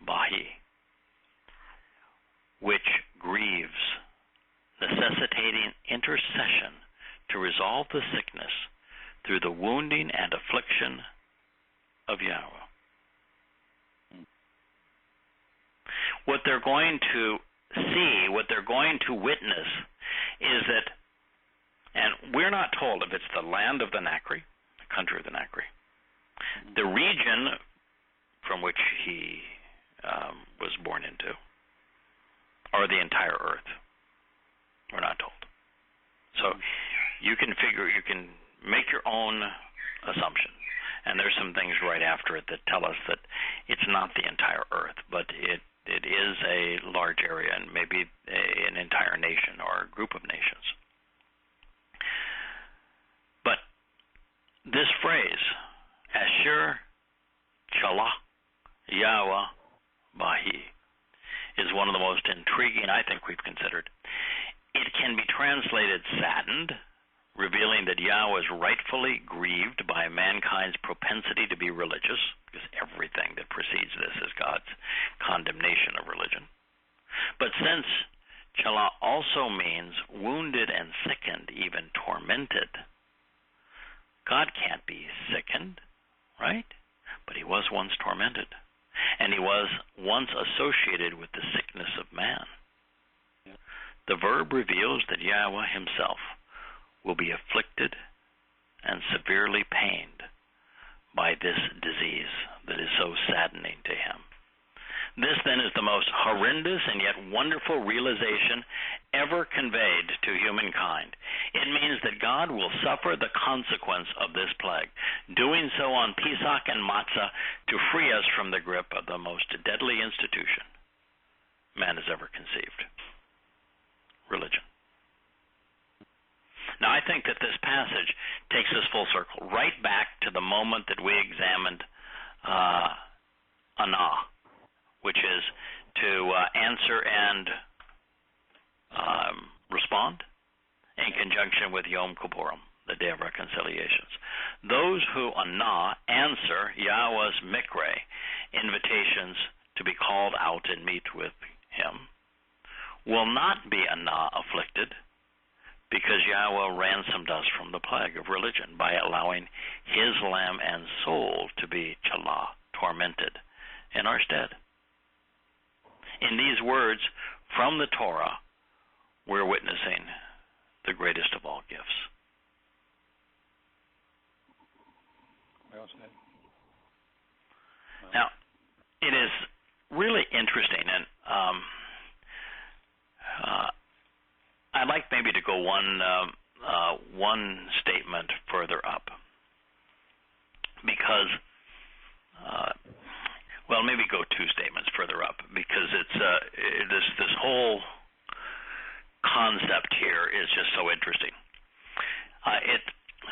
Speaker 1: Bahi, which grieves, necessitating intercession to resolve the sickness through the wounding and affliction of Yahweh. What they're going to see, what they're going to witness is that, and we're not told if it's the land of the Nakri, the country of the Nakri, the region from which he was born into, or the entire earth. We're not told. So you can make your own assumption. And there's some things right after it that tell us that it's not the entire earth, but it is a large area and maybe an entire nation or a group of nations. But this phrase, Asher Chalah Yahweh Bahi, is one of the most intriguing I think we've considered. It can be translated saddened, revealing that Yahweh is rightfully grieved by mankind's propensity to be religious, because everything that precedes this is God's condemnation of religion. But since Chalah also means wounded and sickened, even tormented, God can't be sickened, right? But he was once tormented, and he was once associated with the sickness of man. The verb reveals that Yahweh himself will be afflicted and severely pained by this disease that is so saddening to him. This then is the most horrendous and yet wonderful realization ever conveyed to humankind. It means that God will suffer the consequence of this plague, doing so on Pesach and Matzah to free us from the grip of the most deadly institution man has ever conceived, religion. Now, I think that this passage takes us full circle, right back to the moment that we examined Anah, which is to answer and respond in conjunction with Yom Kippurim, the Day of Reconciliations. Those who Anah answer Yahweh's Mikre, invitations to be called out and meet with him, will not be Anah afflicted, because Yahweh ransomed us from the plague of religion by allowing his lamb and soul to be Chalah, tormented, in our stead. In these words from the Torah, we're witnessing the greatest of all gifts.
Speaker 3: Well said.
Speaker 1: Now, it is really interesting, and I'd like maybe to go one statement further up, because, maybe go two statements further up, because it's this whole concept here is just so interesting.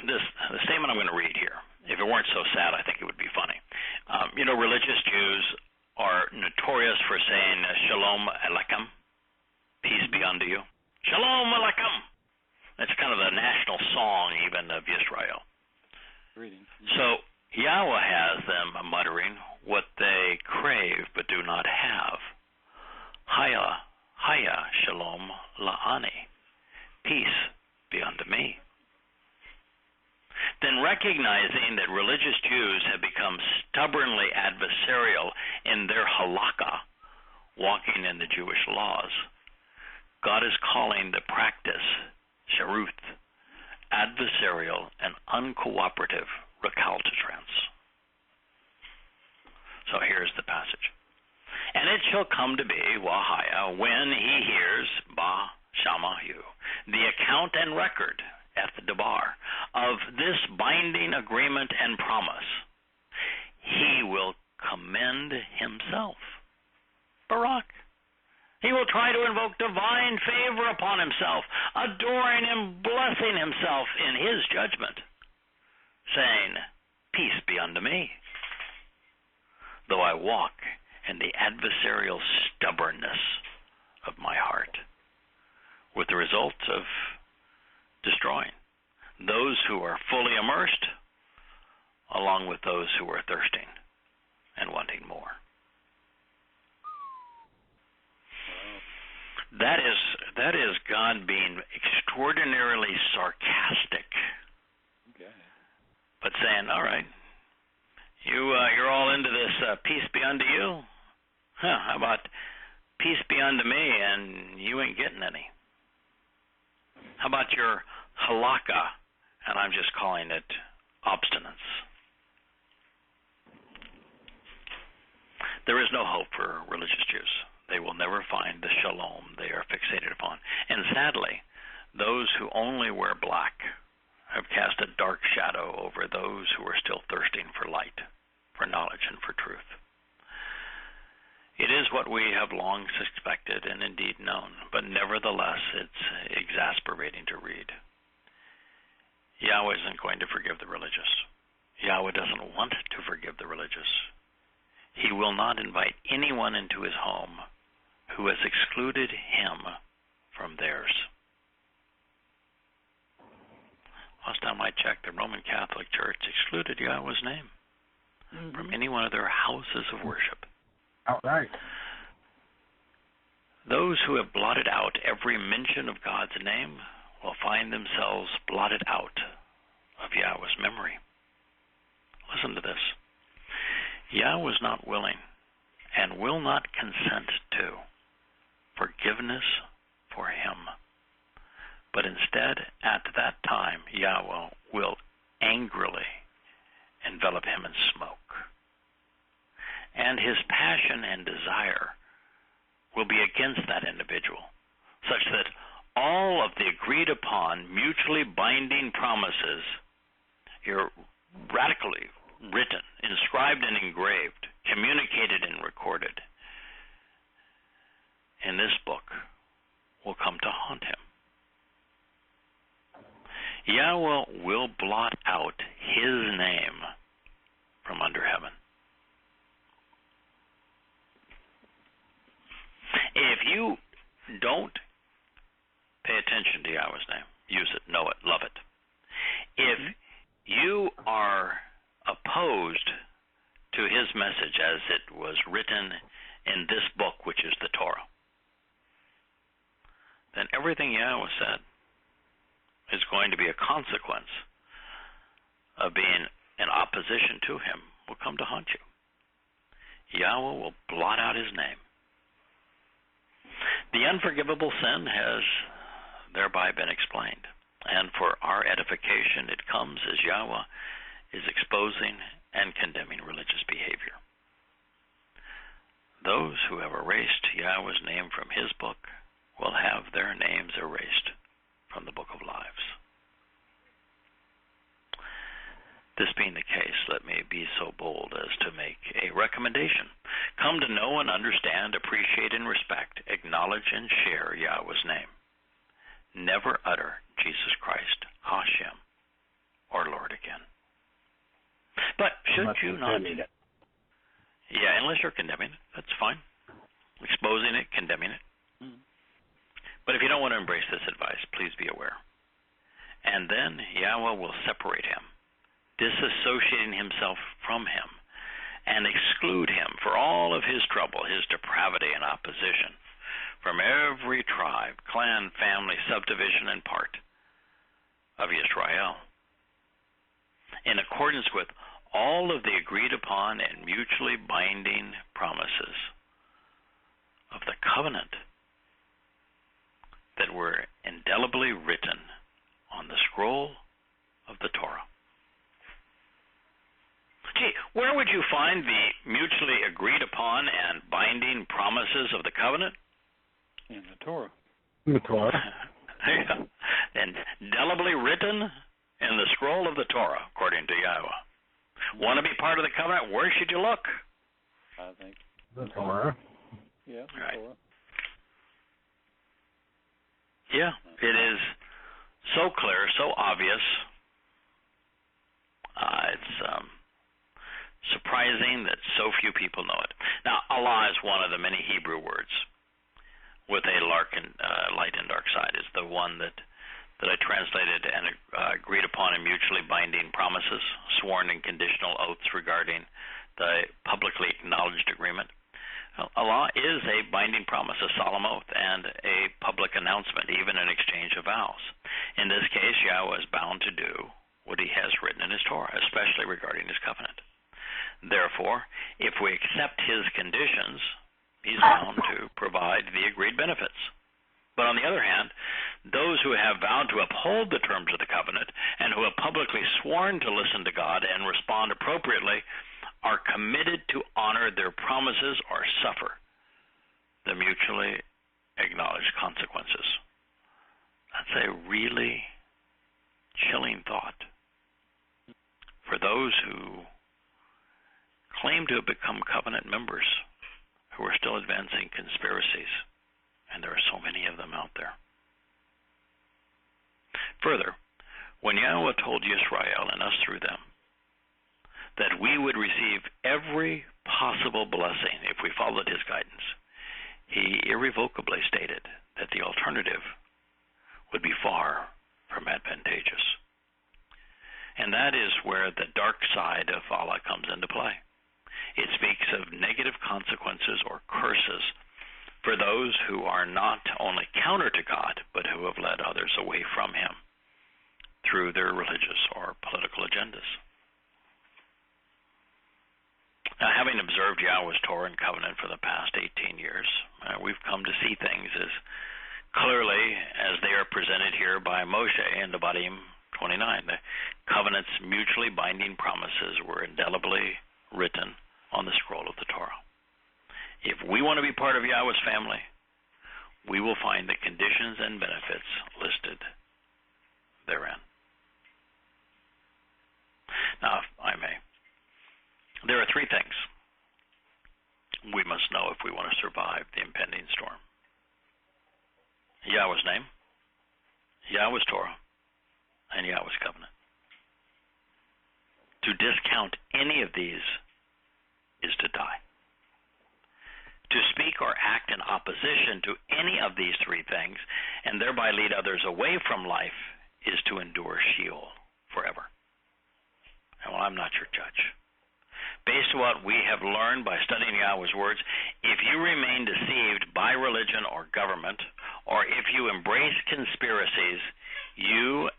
Speaker 1: The statement I'm going to read here, if it weren't so sad, I think it would be funny. Religious Jews are notorious for saying Shalom Aleichem, peace be unto you. Shalom Aleichem. That's kind of the national song even of Israel.
Speaker 3: Greetings.
Speaker 1: So Yahweh has them muttering what they crave but do not have. Haya Shalom La'ani, peace be unto me. then recognizing that religious Jews have become stubbornly adversarial in their halakha, walking in the Jewish laws, God is calling the practice, sharuth, adversarial and uncooperative recalcitrance. So here's the passage. And it shall come to be, Wahaya, when he hears, Ba Shamahu, the account and record, Eth Debar, of this binding agreement and promise, he will commend himself. Barak. He will try to invoke divine favor upon himself, adoring and blessing himself in his judgment, saying, Peace be unto me, though I walk in the adversarial stubbornness of my heart, with the results of destroying those who are fully immersed, along with those who are thirsting and wanting more. That is God being extraordinarily sarcastic, but saying, all right, you're all into this peace be unto you? How about peace be unto me and you ain't getting any? How about your halakha and I'm just calling it obstinance? There is no hope for religious Jews. They will never find the shalom they are fixated upon. And sadly, those who only wear black have cast a dark shadow over those who are still thirsting for light, for knowledge, and for truth. It is what we have long suspected and indeed known, but nevertheless it's exasperating to read. Yahweh isn't going to forgive the religious. Yahweh doesn't want to forgive the religious. He will not invite anyone into his home who has excluded him from theirs. Last time I checked, the Roman Catholic Church excluded Yahweh's name from any one of their houses of worship.
Speaker 2: Outright.
Speaker 1: Those who have blotted out every mention of God's name will find themselves blotted out of Yahweh's memory. Listen to this. Yahweh is not willing and will not consent to forgiveness for him. But instead, at that time, Yahweh will angrily envelop him in smoke. And his passion and desire will be against that individual, such that all of the agreed upon mutually binding promises are radically written, inscribed and engraved, communicated and recorded in this book will come to haunt him. Yahweh will blot out his name from under heaven. If you don't pay attention to Yahweh's name, use it, know it, love it. If you are opposed to his message as it was written in this book, which is the Torah, then everything Yahweh said is going to be a consequence of being in opposition to him will come to haunt you. Yahweh will blot out his name. The unforgivable sin has thereby been explained, and for our edification it comes as Yahweh is exposing and condemning religious behavior. Those who have erased Yahweh's name from his book will have their names erased from the book of lives. This being the case, let me be so bold as to make a recommendation. Come to know and understand, appreciate and respect, acknowledge and share Yahweh's name. Never utter Jesus Christ, Hashem, or Lord again. But should you not... Yeah, unless you're condemning it, that's fine. Exposing it, condemning it. But if you don't want to embrace this advice, please be aware. And then Yahweh will separate him, disassociating himself from him, and exclude him for all of his trouble, his depravity and opposition, from every tribe, clan, family, subdivision, and part of Israel. accordance with all of the agreed upon and mutually binding promises of the covenant that were indelibly written on the scroll of the Torah. Gee, where would you find the mutually agreed upon and binding promises of the covenant?
Speaker 3: In the Torah.
Speaker 2: In the Torah.
Speaker 1: Yeah. And indelibly written in the scroll of the Torah, according to Yahowah. Want to be part of the covenant? Where should you look?
Speaker 3: I think.
Speaker 2: The Torah.
Speaker 3: Yeah, the
Speaker 1: Right.
Speaker 3: Torah.
Speaker 1: Yeah, it is so clear, so obvious. It's surprising that so few people know it. Now, Allah is one of the many Hebrew words with a light and dark side. Is the one that I translated and agreed upon in mutually binding promises, sworn and conditional oaths regarding the publicly acknowledged agreement. Allah is a binding promise, a solemn oath, and a public announcement, even in exchange of vows. In this case, Yahweh is bound to do what he has written in his Torah, especially regarding his covenant. Therefore, if we accept his conditions, he's bound to provide the agreed benefits. But on the other hand, those who have vowed to uphold the terms of the covenant and who have publicly sworn to listen to God and respond appropriately are committed to honor their promises or suffer the mutually acknowledged consequences. That's a really chilling thought for those who claim to have become covenant members who are still advancing conspiracies, and there are so many of them out there. Further, when Yahweh told Yisrael and us through them that we would receive every possible blessing if we followed his guidance, he irrevocably stated that the alternative would be far from advantageous. And that is where the dark side of Allah comes into play. It speaks of negative consequences or curses for those who are not only counter to God, but who have led others away from him through their religious or political agendas. Now, having observed Yahweh's Torah and covenant for the past 18 years, we've come to see things as clearly as they are presented here by Moshe in Devarim 29. The covenant's mutually binding promises were indelibly written on the scroll of the Torah. If we want to be part of Yahweh's family, we will find the conditions and benefits listed therein. Now, if I may, there are three things we must know if we want to survive the impending storm: Yahweh's name, Yahweh's Torah, and Yahweh's covenant. To discount any of these is to die. To speak or act in opposition to any of these three things and thereby lead others away from life is to endure Sheol forever. And well, I'm not your judge. Based on what we have learned by studying Yahweh's words, if you remain deceived by religion or government, or if you embrace conspiracies, you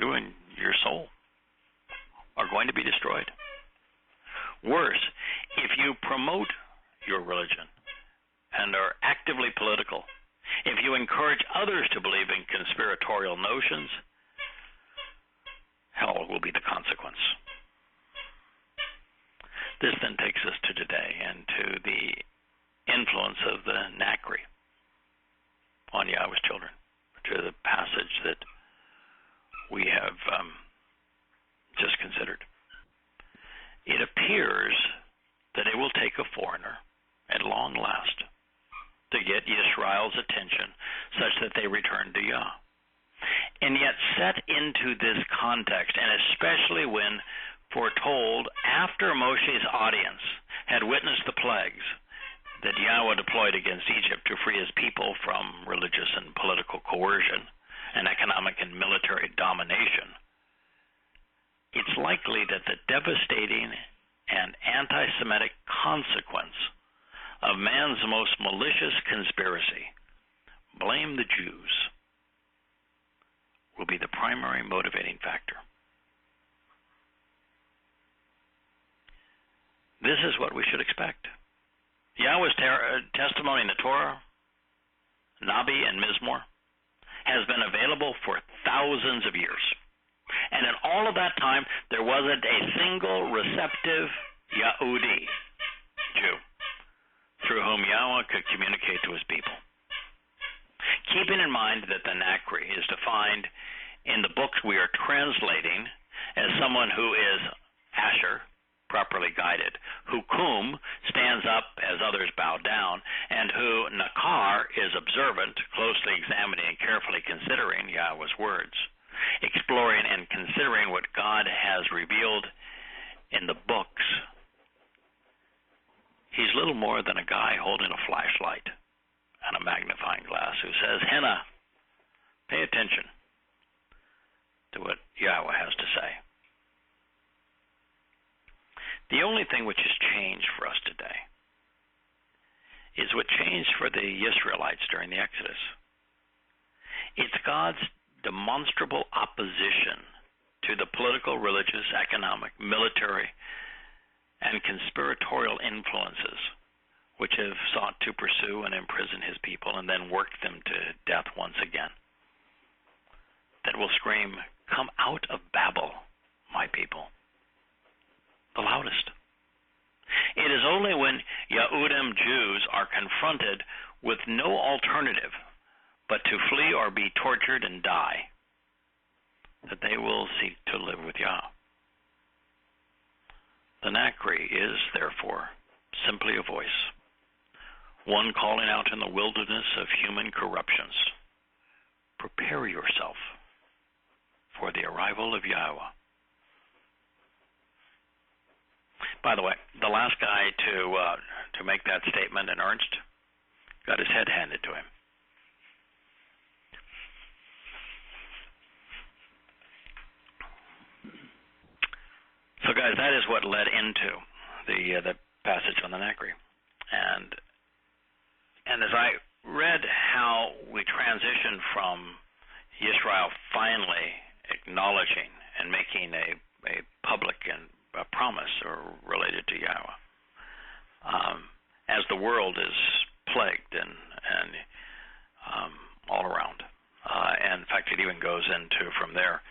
Speaker 1: and your soul are going to be destroyed. Worse, if you promote your religion and are actively political, if you encourage others to believe in conspiratorial notions, hell will be the consequence. This then takes us to today and to the influence of the Nakri on Yahweh's children, to the passage that we have just considered. It appears that it will take a foreigner at long last to get Yisrael's attention such that they return to Yah. And yet set into this context, and especially when foretold after Moshe's audience had witnessed the plagues that Yahweh deployed against Egypt to free his people from religious and political coercion and economic and military domination, it's likely that the devastating and anti-Semitic consequence of man's most malicious conspiracy, blame the Jews, will be the primary motivating factor. This is what we should expect. Yahweh's testimony in the Torah, Nabi, and Mizmor has been available for thousands of years. And in all of that time, there wasn't a single receptive Yahudi, Jew, through whom Yahweh could communicate to his people. Keeping in mind that the Nakri is defined in the books we are translating as someone who is Asher, properly guided, who Kum stands up as others bow down, and who Nakar is observant, closely examining and carefully considering Yahweh's words, exploring and considering what God has revealed in the books. He's little more than a guy holding a flashlight and a magnifying glass who says, Henna, pay attention to what Yahweh has to say. The only thing which has changed for us today is what changed for the Israelites during the Exodus. It's God's demonstrable opposition to the political, religious, economic, military, and conspiratorial influences which have sought to pursue and imprison his people and then work them to death once again, that will scream, "Come out of Babel, my people," the loudest. It is only when Yahudim Jews are confronted with no alternative but to flee or be tortured and die that they will seek to live with Yah. The Nakri is, therefore, simply a voice, one calling out in the wilderness of human corruptions. Prepare yourself for the arrival of Yahweh. By the way, the last guy to make that statement in earnest got his head handed to him. So, guys, that is what led into the passage on the Nakri, and as I read how we transitioned from Yisrael finally acknowledging and making a public and a promise or related to Yahweh, as the world is plagued and all around, and in fact it even goes into from there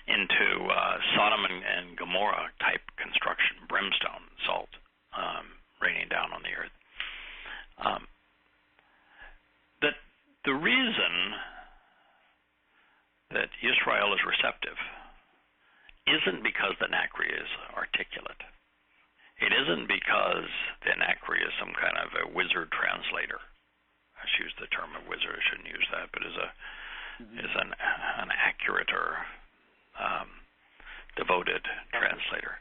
Speaker 1: into Sodom and Gomorrah type construction, brimstone, salt raining down on the earth. That the reason that Israel is receptive isn't because the Nakri is articulate. It isn't because the Nakri is some kind of a wizard translator. I should use the term of wizard. I shouldn't use that, but is an accurate or devoted translator.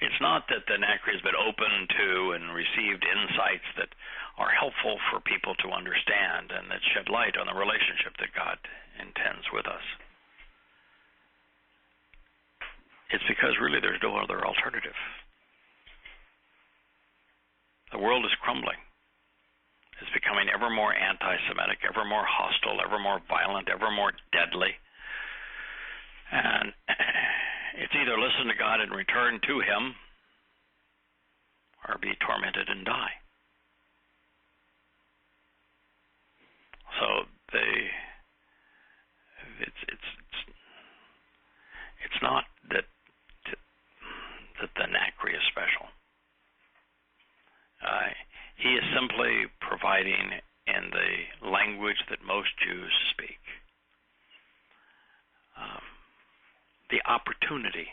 Speaker 1: It's not that the Nakri has been open to and received insights that are helpful for people to understand and that shed light on the relationship that God intends with us. It's because really there's no other alternative. The world is crumbling. It's becoming ever more anti-Semitic, ever more hostile, ever more violent, ever more deadly. And it's either listen to God and return to Him or be tormented and die. So it's not that the Nakri is special. He is simply providing in the language that most Jews speak the opportunity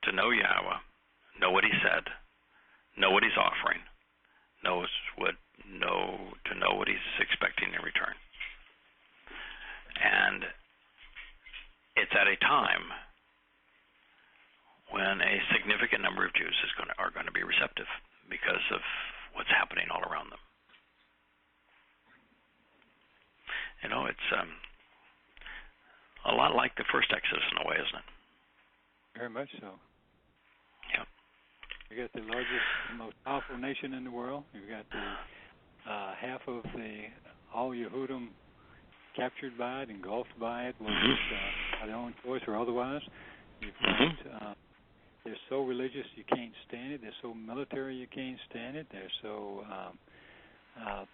Speaker 1: to know Yahweh, know what He said, know what He's offering, to know what He's expecting in return. And it's at a time when a significant number of Jews are going to be receptive because of what's happening all around them. You know, it's a lot like the first Exodus in a way, isn't it?
Speaker 3: Very much so.
Speaker 1: Yeah.
Speaker 3: You got the largest, most powerful nation in the world. You've got the half of all Yehudim captured by it, engulfed by it, was by the own choice or otherwise. You've got, they're so religious you can't stand it. They're so military you can't stand it. They're so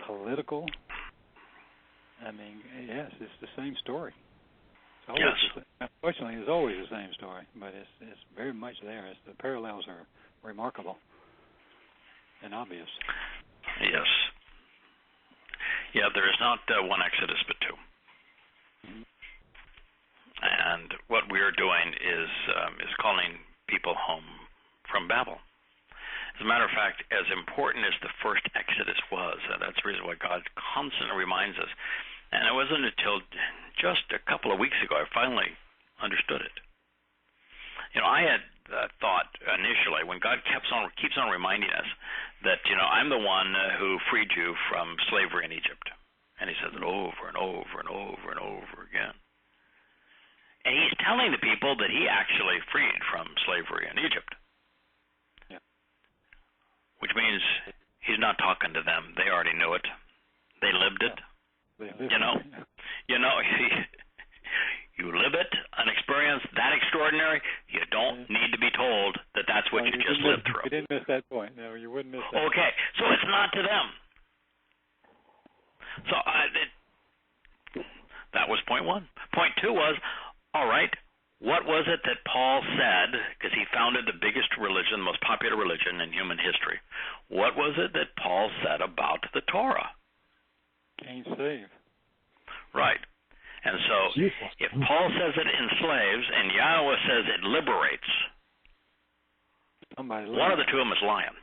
Speaker 3: political. I mean, yes, it's the same story. It's always unfortunately, it's always the same story, but it's very much there. The parallels are remarkable and obvious.
Speaker 1: Yes. Yeah, there is not one Exodus but two. And what we are doing is calling people home from Babel. As a matter of fact, as important as the first Exodus was, that's the reason why God constantly reminds us. And it wasn't until just a couple of weeks ago I finally understood it. You know, I had thought initially, when God keeps on reminding us that, you know, I'm the one who freed you from slavery in Egypt. And he says it over and over and over and over again. And he's telling the people that he actually freed from slavery in Egypt.
Speaker 3: Yeah. Which
Speaker 1: means he's not talking to them. They already knew it. They lived it. You know, you live it, an experience that extraordinary, you don't need to be told that that's what you just lived through.
Speaker 3: You didn't miss that point. No, you wouldn't miss that.
Speaker 1: Okay, so it's not to them. So that was point one. Point two was, all right, what was it that Paul said, because he founded the biggest religion, the most popular religion in human history. What was it that Paul said about the Torah?
Speaker 3: Can't save.
Speaker 1: Right. And so if Paul says it enslaves and Yahweh says it liberates, one of the two of them is lying.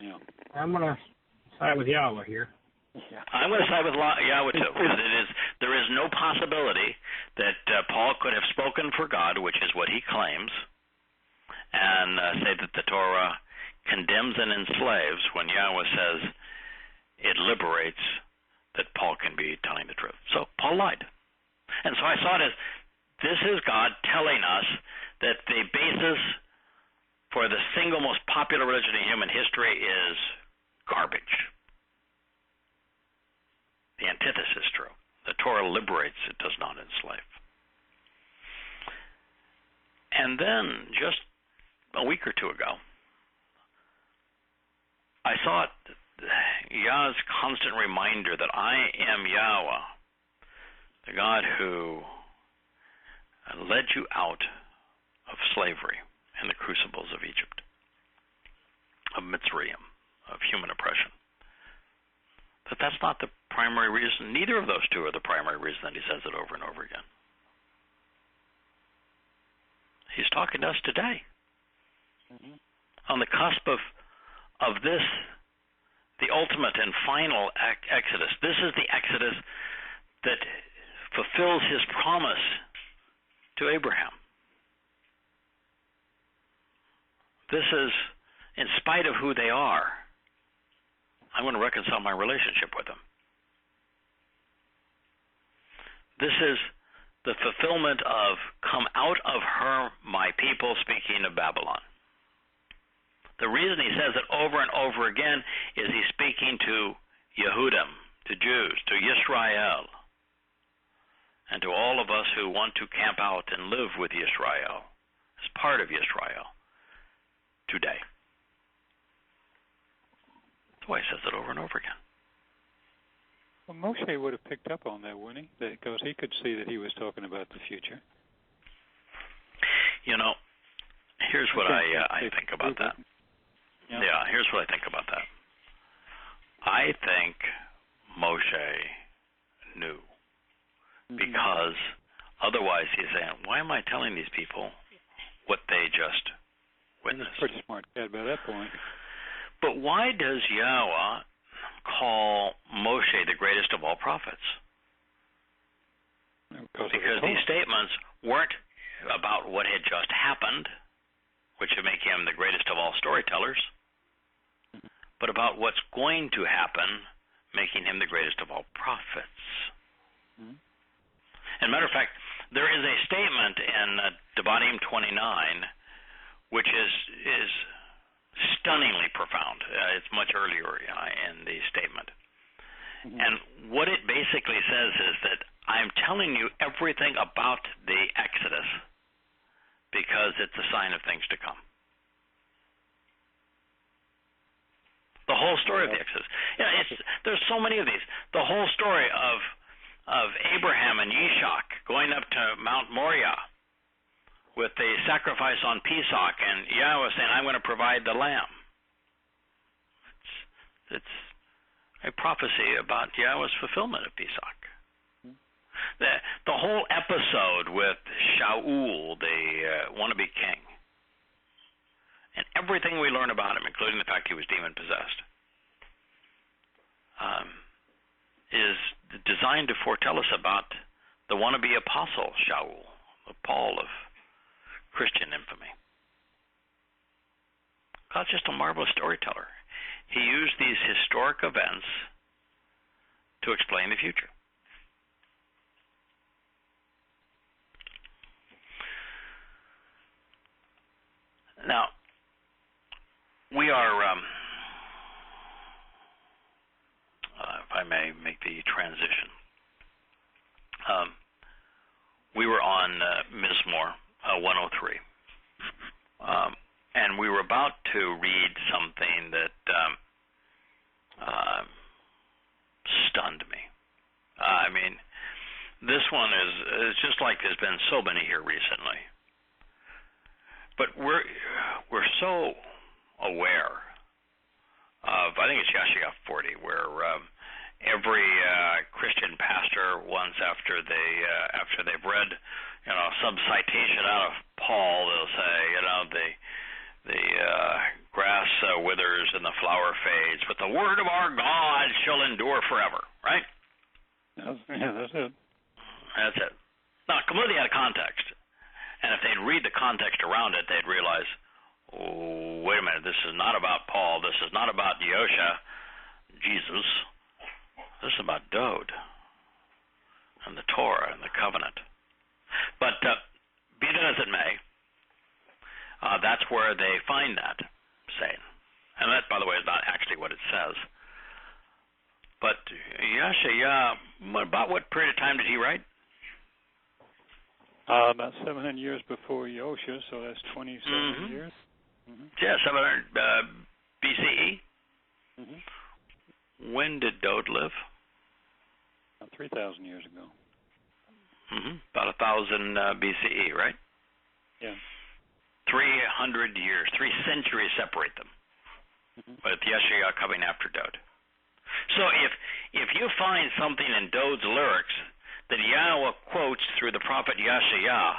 Speaker 3: Yeah.
Speaker 2: I'm going to side with Yahweh here.
Speaker 1: Yeah. I'm going to side with Yahweh too, because there is no possibility that Paul could have spoken for God, which is what he claims, and say that the Torah condemns and enslaves when Yahweh says it liberates, that Paul can be telling the truth. So Paul lied. And so I saw it as, this is God telling us that the basis for the single most popular religion in human history is garbage. The antithesis is true. The Torah liberates, it does not enslave. And then, just a week or two ago, I saw it, Yah's constant reminder that I am Yahweh, the God who led you out of slavery and the crucibles of Egypt, of Mitzrayim, of human oppression. But that's not the primary reason. Neither of those two are the primary reason that he says it over and over again. He's talking to us today. On the cusp of this, the ultimate and final Exodus. This is the Exodus that fulfills his promise to Abraham. This is, in spite of who they are, I'm going to reconcile my relationship with them. This is the fulfillment of, come out of her, my people, speaking of Babylon. The reason he says it over and over again is he's speaking to Yehudim, to Jews, to Yisrael, and to all of us who want to camp out and live with Yisrael, as part of Yisrael, today. That's why he says it over and over again.
Speaker 3: Well, Moshe would have picked up on that, wouldn't he? Because he could see that he was talking about the future.
Speaker 1: You know, here's what I think about that. Yeah, here's what I think about that. I think Moshe knew, because otherwise he's saying, why am I telling these people what they just witnessed?
Speaker 3: He's a pretty smart kid by that point.
Speaker 1: But why does Yahweh call Moshe the greatest of all prophets? Because these statements weren't about what had just happened, which would make him the greatest of all storytellers, but about what's going to happen, making him the greatest of all prophets. As a matter of fact, there is a statement in Deuteronomy 29 which is stunningly profound. It's much earlier in the statement. And what it basically says is that I'm telling you everything about the Exodus it's a sign of things to come. The whole story of the Exodus. There's so many of these. The whole story of Abraham and Ishak going up to Mount Moriah with the sacrifice on Pesach, and Yahweh saying, I'm going to provide the lamb. It's a prophecy about Yahweh's fulfillment of Pesach. The whole episode with Shaul, the wannabe king, and everything we learn about him, including the fact he was demon-possessed, is designed to foretell us about the wannabe apostle Shaul, the Paul of Christian infamy. God's just a marvelous storyteller. He used these historic events to explain the future. Now, we are, if I may make the transition, we were on Mizmor 103, and we were about to read something that stunned me. I mean, this one is just like there's been so many here recently. But we're so aware of, I think it's Yeshua 40, where every Christian pastor, once after they've read, some citation out of Paul, they'll say, the grass withers and the flower fades, but the word of our God shall endure forever. Right?
Speaker 3: That's it.
Speaker 1: That's it. Now, completely out of context. And if they'd read the context around it, they'd realize, oh, wait a minute, this is not about Paul. This is not about Yosha, Jesus. This is about Dode and the Torah and the covenant. But be that as it may, that's where they find that saying. And that, by the way, is not actually what it says. But Yahshua, about what period of time did he write?
Speaker 3: About 700 years before Yosha, so that's 27 years. Mm-hmm.
Speaker 1: Yeah, 700 BCE.
Speaker 3: Mm-hmm.
Speaker 1: When did Dode live?
Speaker 3: About 3,000 years ago.
Speaker 1: About 1,000 BCE, right?
Speaker 3: Yeah.
Speaker 1: 300 years, 3 centuries separate them. With Yeshua coming after Dode. So if you find something in Dode's lyrics that Yahweh quotes through the prophet Yeshua,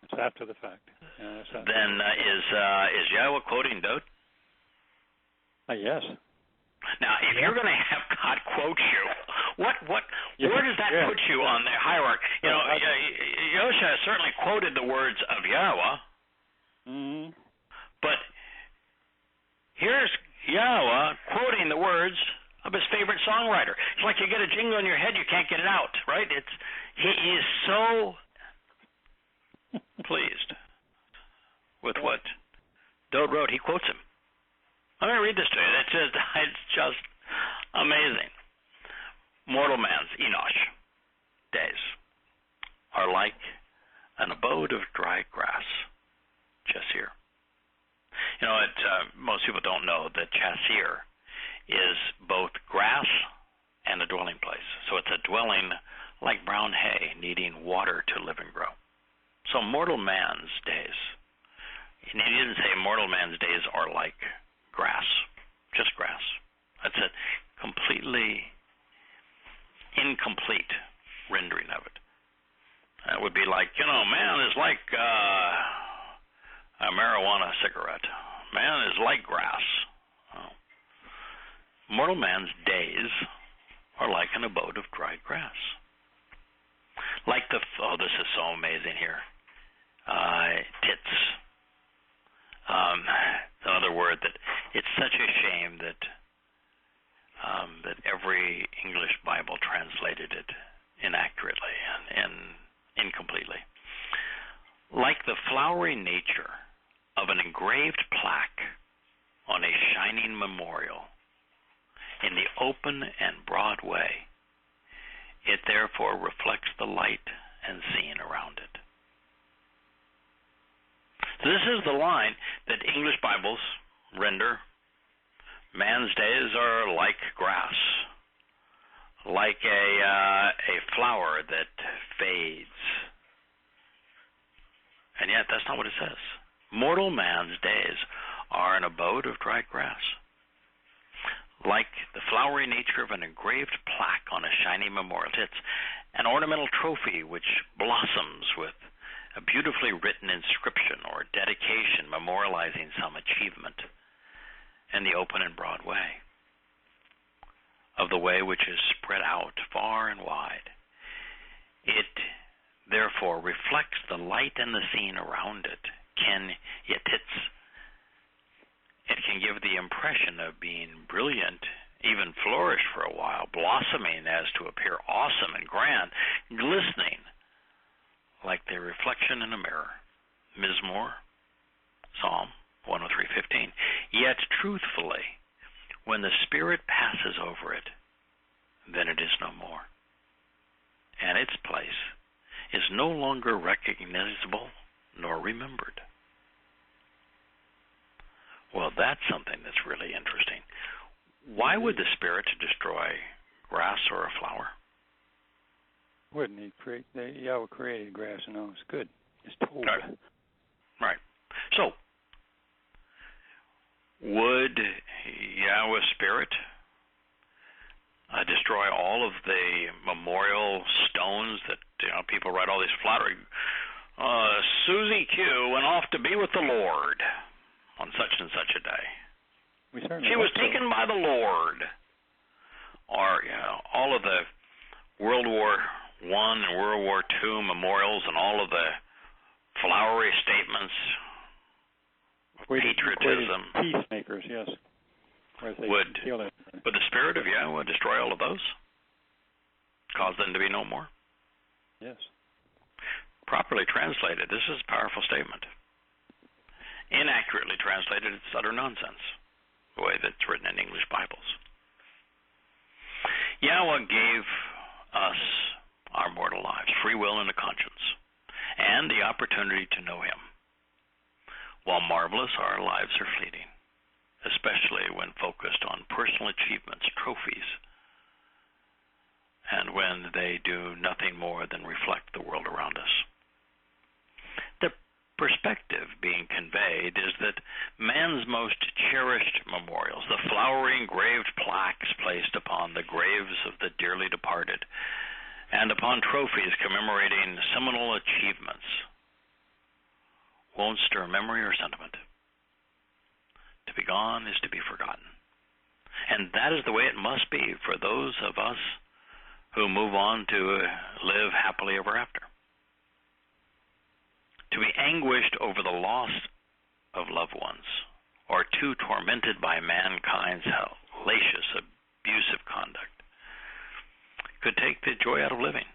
Speaker 3: it's after the fact. Yeah,
Speaker 1: then is Yahweh quoting Dode?
Speaker 3: Yes.
Speaker 1: Now, if you're going to have God quote you, where does that put you on the hierarchy? Yeshua certainly quoted the words of Yahweh, but here's Yahweh quoting the words of his favorite songwriter. It's like you get a jingle in your head, you can't get it out, right? He is so pleased with what Dode wrote. He quotes him. I'm going to read this to you. It's just amazing. Mortal man's, Enosh, days are like an abode of dry grass. Chasir. Most people don't know that Chasir is both grass and a dwelling place. So it's a dwelling like brown hay, needing water to live and grow. So mortal man's days. He didn't say mortal man's days are like grass, just grass. That's a completely incomplete rendering of it. It would be like, man is like a marijuana cigarette. Man is like grass. Mortal man's days are like an abode of dried grass. Like this is so amazing here. Tits. Another word that it's such a shame that that every English Bible translated it inaccurately and incompletely. Like the flowery nature of an engraved plaque on a shining memorial in the open and broad way, it therefore reflects the light and scene around it. This is the line that English Bibles render: man's days are like grass, like a flower that fades. And yet that's not what it says. Mortal man's days are an abode of dried grass, like the flowery nature of an engraved plaque on a shiny memorial. It's an ornamental trophy which blossoms with a beautifully written inscription or dedication memorializing some achievement in the open and broad way, of the way which is spread out far and wide. It therefore reflects the light and the scene around it. It can give the impression of being brilliant, even flourish for a while, blossoming as to appear awesome and grand, glistening like the reflection in a mirror. Mizmor, Psalm 103:15. Yet truthfully, when the Spirit passes over it, then it is no more, and its place is no longer recognizable nor remembered. Well, that's something that's really interesting. Why would the Spirit destroy grass or a flower?
Speaker 3: Wouldn't he create? Yahweh created grass and all. It's good. It's Torah.
Speaker 1: Right. So, would Yahweh's Spirit destroy all of the memorial stones that people write all these flattery? Susie Q went off to be with the Lord on such and such a day. She was taken by the Lord. Or all of the World War I and World War II memorials and all of the flowery statements of patriotism.
Speaker 3: Peacemakers, yes.
Speaker 1: Would the Spirit of Yahweh destroy all of those? Cause them to be no more?
Speaker 3: Yes.
Speaker 1: Properly translated, this is a powerful statement. Inaccurately translated, it's utter nonsense, the way that's written in English Bibles. Yahweh gave us our mortal lives, free will and a conscience, and the opportunity to know Him. While marvelous, our lives are fleeting, especially when focused on personal achievements, trophies, and when they do nothing more than reflect the world around us. The perspective being conveyed is that man's most cherished memorials, the flowery engraved plaques placed upon the graves of the dearly departed, and upon trophies commemorating seminal achievements, won't stir memory or sentiment. To be gone is to be forgotten. And that is the way it must be for those of us who move on to live happily ever after. To be anguished over the loss of loved ones, or too tormented by mankind's hellacious, abusive conduct, could take the joy out of living.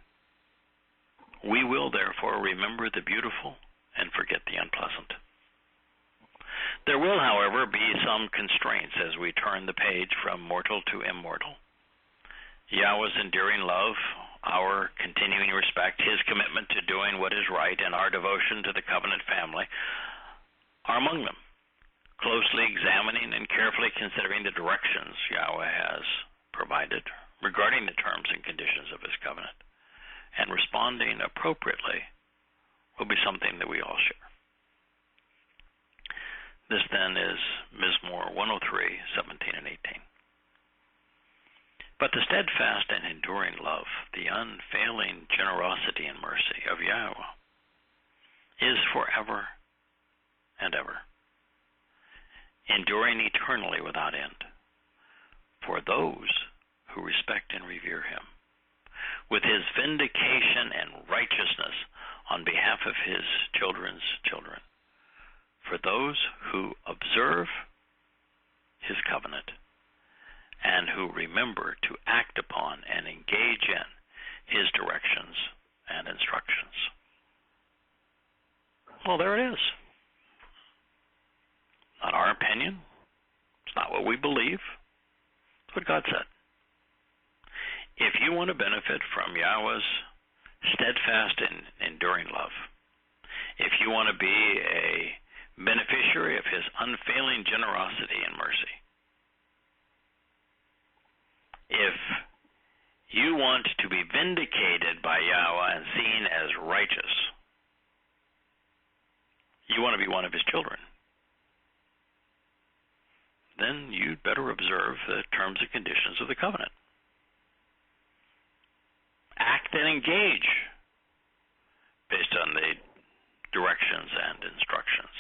Speaker 1: We will, therefore, remember the beautiful and forget the unpleasant. There will, however, be some constraints as we turn the page from mortal to immortal. Yahweh's enduring love, our continuing respect, His commitment to doing what is right, and our devotion to the covenant family are among them. Closely examining and carefully considering the directions Yahweh has provided regarding the terms and conditions of His covenant, and responding appropriately will be something that we all share. This then is Mizmor 103:17 and 18. But the steadfast and enduring love, the unfailing generosity and mercy of Yahweh is forever and ever, enduring eternally without end, for those who respect and revere Him, with His vindication and righteousness on behalf of His children's children, for those who observe His covenant and who remember to act upon and engage in His directions and instructions. Well, there it is. Not our opinion. It's not what we believe. It's what God said. If you want to benefit from Yahweh's steadfast and enduring love, if you want to be a beneficiary of his unfailing generosity and mercy. If you want to be vindicated by Yahweh and seen as righteous, you want to be one of his children, then you'd better observe the terms and conditions of the covenant. Act and engage based on the directions and instructions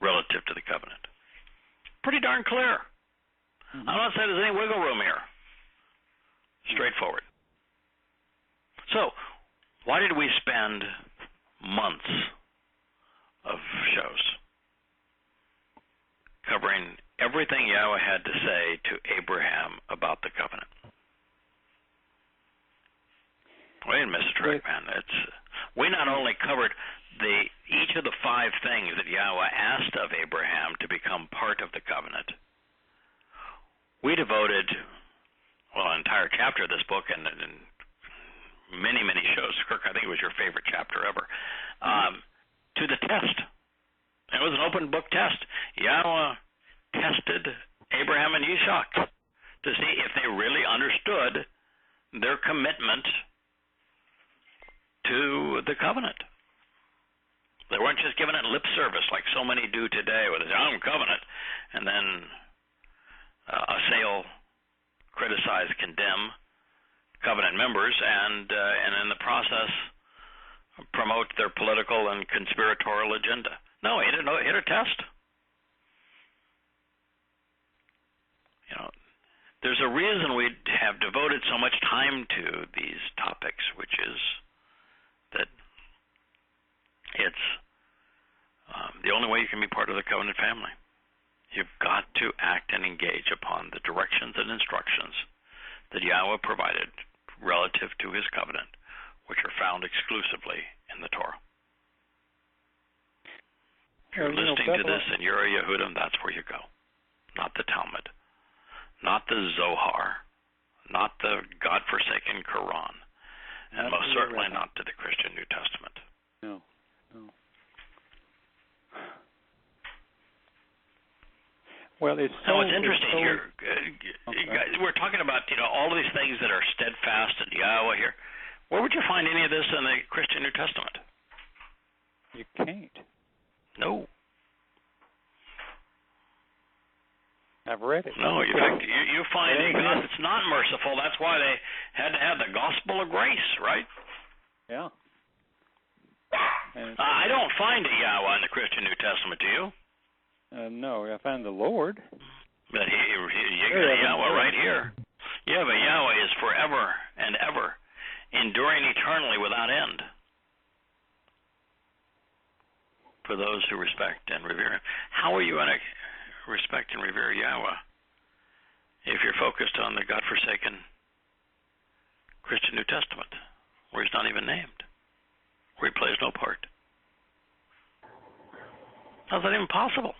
Speaker 1: relative to the covenant. Pretty darn clear. I'm not saying there's any wiggle room here. Straightforward. So, why did we spend months of shows covering everything Yahweh had to say to Abraham about the covenant? We didn't miss a trick, man. We not only covered each of the 5 things that Yahweh asked of Abraham to become part of the covenant. We devoted, an entire chapter of this book and many, many shows. Kirk, I think it was your favorite chapter ever, to the test. It was an open book test. Yahweh tested Abraham and Isaac to see if they really understood their commitment to the covenant. They weren't just giving it lip service like so many do today with the covenant, and then assail, criticize, condemn covenant members, and in the process promote their political and conspiratorial agenda. No, hit a test. There's a reason we have devoted so much time to these topics, which is that it's the only way you can be part of the covenant family. You've got to act and engage upon the directions and instructions that Yahweh provided relative to his covenant, which are found exclusively in the Torah. If you're listening to this and you're a Yehudim, that's where you go. Not the Talmud, not the Zohar, not the God-forsaken Quran, and most certainly not to the Christian New Testament.
Speaker 3: No. Well, it's
Speaker 1: interesting. Guys, we're talking about all of these things that are steadfast in Yahweh here. Where would you find any of this in the Christian New Testament?
Speaker 3: You can't.
Speaker 1: No.
Speaker 3: I've read it.
Speaker 1: No, in fact, you find a God that's not merciful. That's why they had to have the gospel of grace, right?
Speaker 3: Yeah.
Speaker 1: I don't find a Yahweh in the Christian New Testament, do you?
Speaker 3: No, I find the Lord.
Speaker 1: But you got a Yahweh right here. You have a Yahweh is forever and ever, enduring eternally without end, for those who respect and revere him. How are you going to respect and revere Yahweh if you're focused on the God-forsaken Christian New Testament, where he's not even named, where he plays no part? How's that even possible?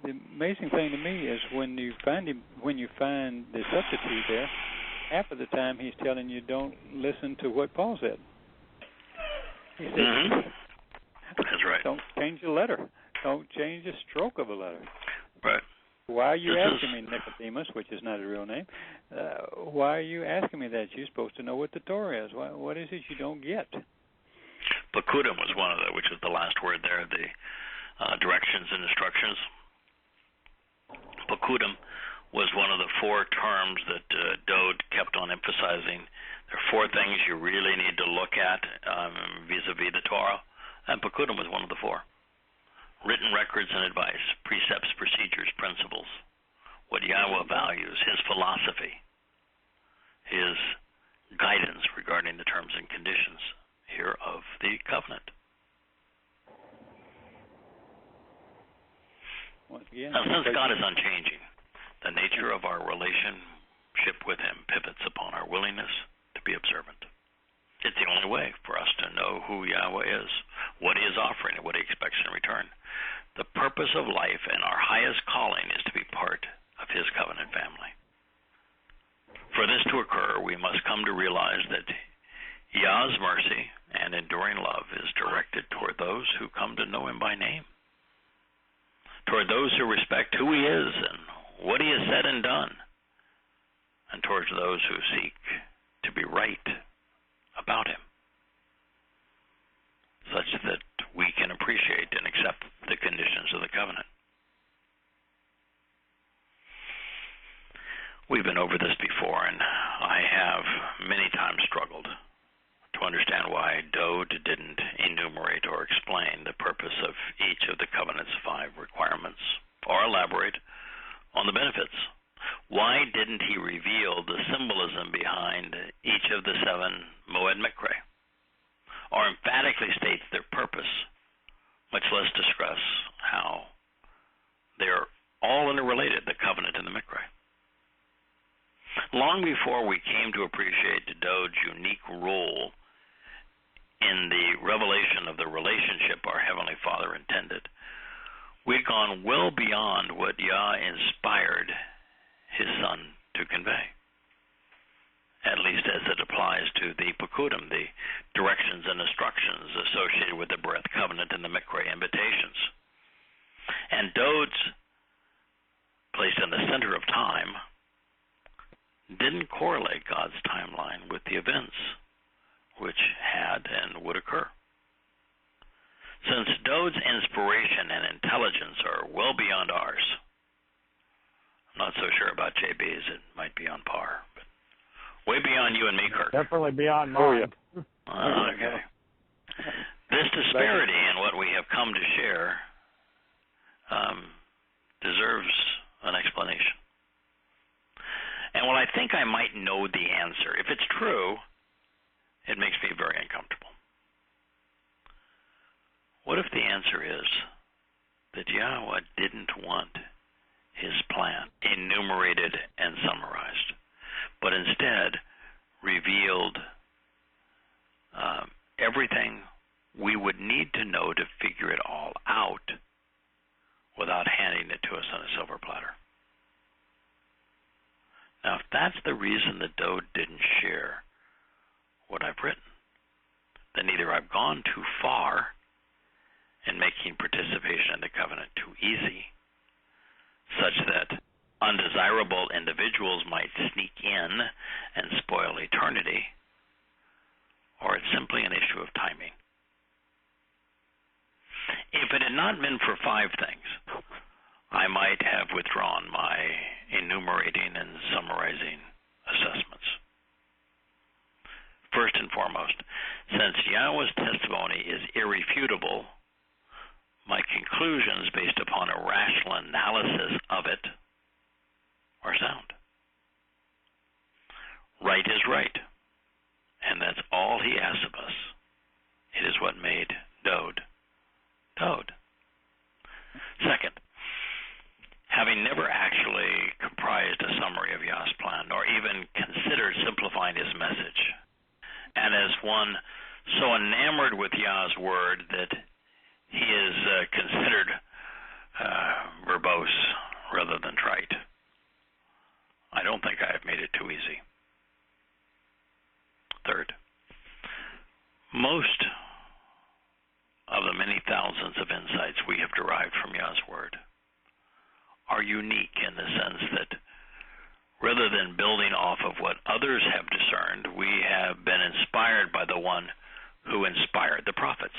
Speaker 3: The amazing thing to me is when you find the substitute there, half of the time he's telling you don't listen to what Paul said. He said,
Speaker 1: That's right.
Speaker 3: Don't change a letter. Don't change a stroke of a letter.
Speaker 1: Right.
Speaker 3: Why are you asking me, Nicodemus, which is not a real name? Why are you asking me that? You're supposed to know what the Torah is. What is it you don't get?
Speaker 1: Pakudim was one of the, which is the last word there, the directions and instructions. Pakudim was one of the 4 terms that Dode kept on emphasizing. There are 4 things you really need to look at vis-a-vis the Torah, and Pakudim was one of the 4. Written records and advice, precepts, procedures, principles, what Yahweh values, his philosophy, his guidance regarding the terms and conditions here of the covenant. Now, since God is unchanging, the nature of our relationship with him pivots upon our willingness to be observant. It's the only way for us to know who Yahweh is, what he is offering, and what he expects in return. The purpose of life and our highest calling is to be part of his covenant family. For this to occur, we must come to realize that Yah's mercy and and enduring love is directed toward those who come to know him by name, toward those who respect who he is and what he has said and done, and towards those who seek to be right about him, such that we can appreciate and accept the conditions of the covenant. We've been over this before, and I have many times struggled to understand why Dode didn't enumerate or explain the purpose of each of the covenant's 5 requirements, or elaborate on the benefits. Why didn't he reveal the symbolism behind each of the 7 Moed Mikre, or emphatically states their purpose, much less discuss how they are all interrelated, the covenant and the Mikre? Long before we came to appreciate Dode's unique role in the revelation of the relationship our Heavenly Father intended, we'd gone well beyond what Yah inspired his Son to convey, at least as it applies to the Pekudim, the directions and instructions associated with the Brit Covenant and the Mikre invitations. And Dode's, placed in the center of time, didn't correlate God's timeline with the events which had and would occur. Since Dode's inspiration and intelligence are well beyond ours, I'm not so sure about JB's, it might be on par, but way beyond you and me, Kirk.
Speaker 2: Definitely beyond mine.
Speaker 1: Okay. This disparity in what we have come to share deserves an explanation. And while I think I might know the answer, if it's true, it makes me very uncomfortable. What if the answer is that Yahowah didn't want his plan enumerated and summarized, but instead revealed everything we would need to know to figure it all out without handing it to us on a silver platter? Now, if that's the reason that Dode didn't share what I've written, then either I've gone too far in making participation in the covenant too easy, such that undesirable individuals might sneak in and spoil eternity, or it's simply an issue of timing. If it had not been for 5 things, I might have withdrawn my enumerating and summarizing assessments. First and foremost, since Yahweh's testimony is irrefutable, my conclusions based upon a rational analysis of it are sound. Right is right, and that's all he asks of us. It is what made Dode Dode. Second, having never actually comprised a summary of Yah's plan, or even considered simplifying his message, and as one so enamored with Yah's word that he is considered verbose rather than trite, I don't think I have made it too easy. Third, most of the many thousands of insights we have derived from Yah's word are unique in the sense that rather than building off of what others have discerned, we have been inspired by the one who inspired the prophets.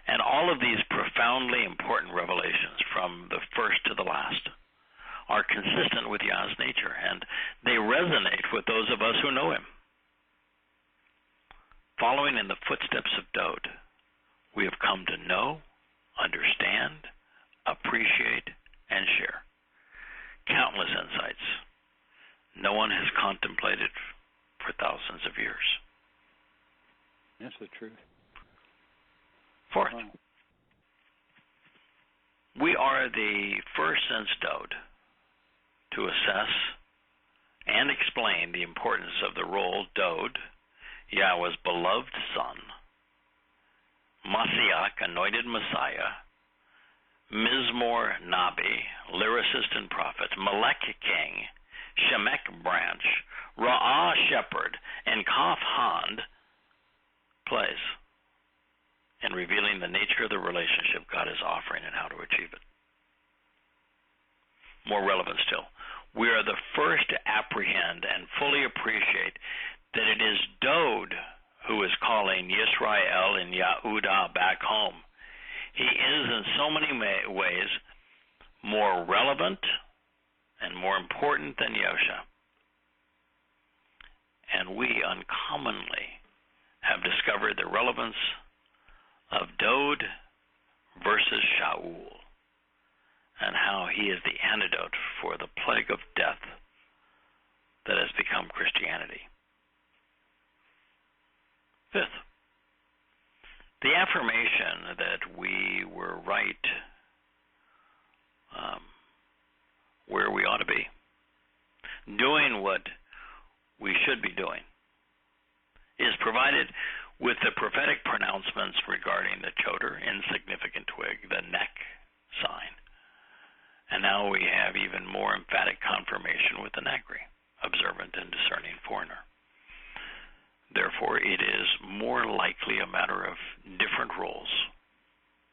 Speaker 1: And all of these profoundly important revelations, from the first to the last, are consistent with Yah's nature, and they resonate with those of us who know him. Following in the footsteps of Dode, we have come to know, understand, appreciate, and share countless insights no one has contemplated for thousands of years.
Speaker 3: That's the truth.
Speaker 1: Fourth,
Speaker 3: Wow.
Speaker 1: we are the first since Dode to assess and explain the importance of the role Dode, Yahweh's beloved son, Mashiach, anointed Messiah, Mizmor Nabi, lyricist and prophet, Melech king, Shemek branch, Ra'ah shepherd, and Kaf Hand plays in revealing the nature of the relationship God is offering and how to achieve it. More relevant still, we are the first to apprehend and fully appreciate that it is Dod who is calling Yisrael and Yahowah back home. He is in so many ways more relevant and more important than Yosha. And we uncommonly have discovered the relevance of Dod versus Shaul, and how he is the antidote for the plague of death that has become Christianity. Fifth, the affirmation that we were right where we ought to be, doing what we should be doing, is provided with the prophetic pronouncements regarding the choder, insignificant twig, the neck sign. And now we have even more emphatic confirmation with the Nagri, observant and discerning foreigner. Therefore, it is more likely a matter of different rules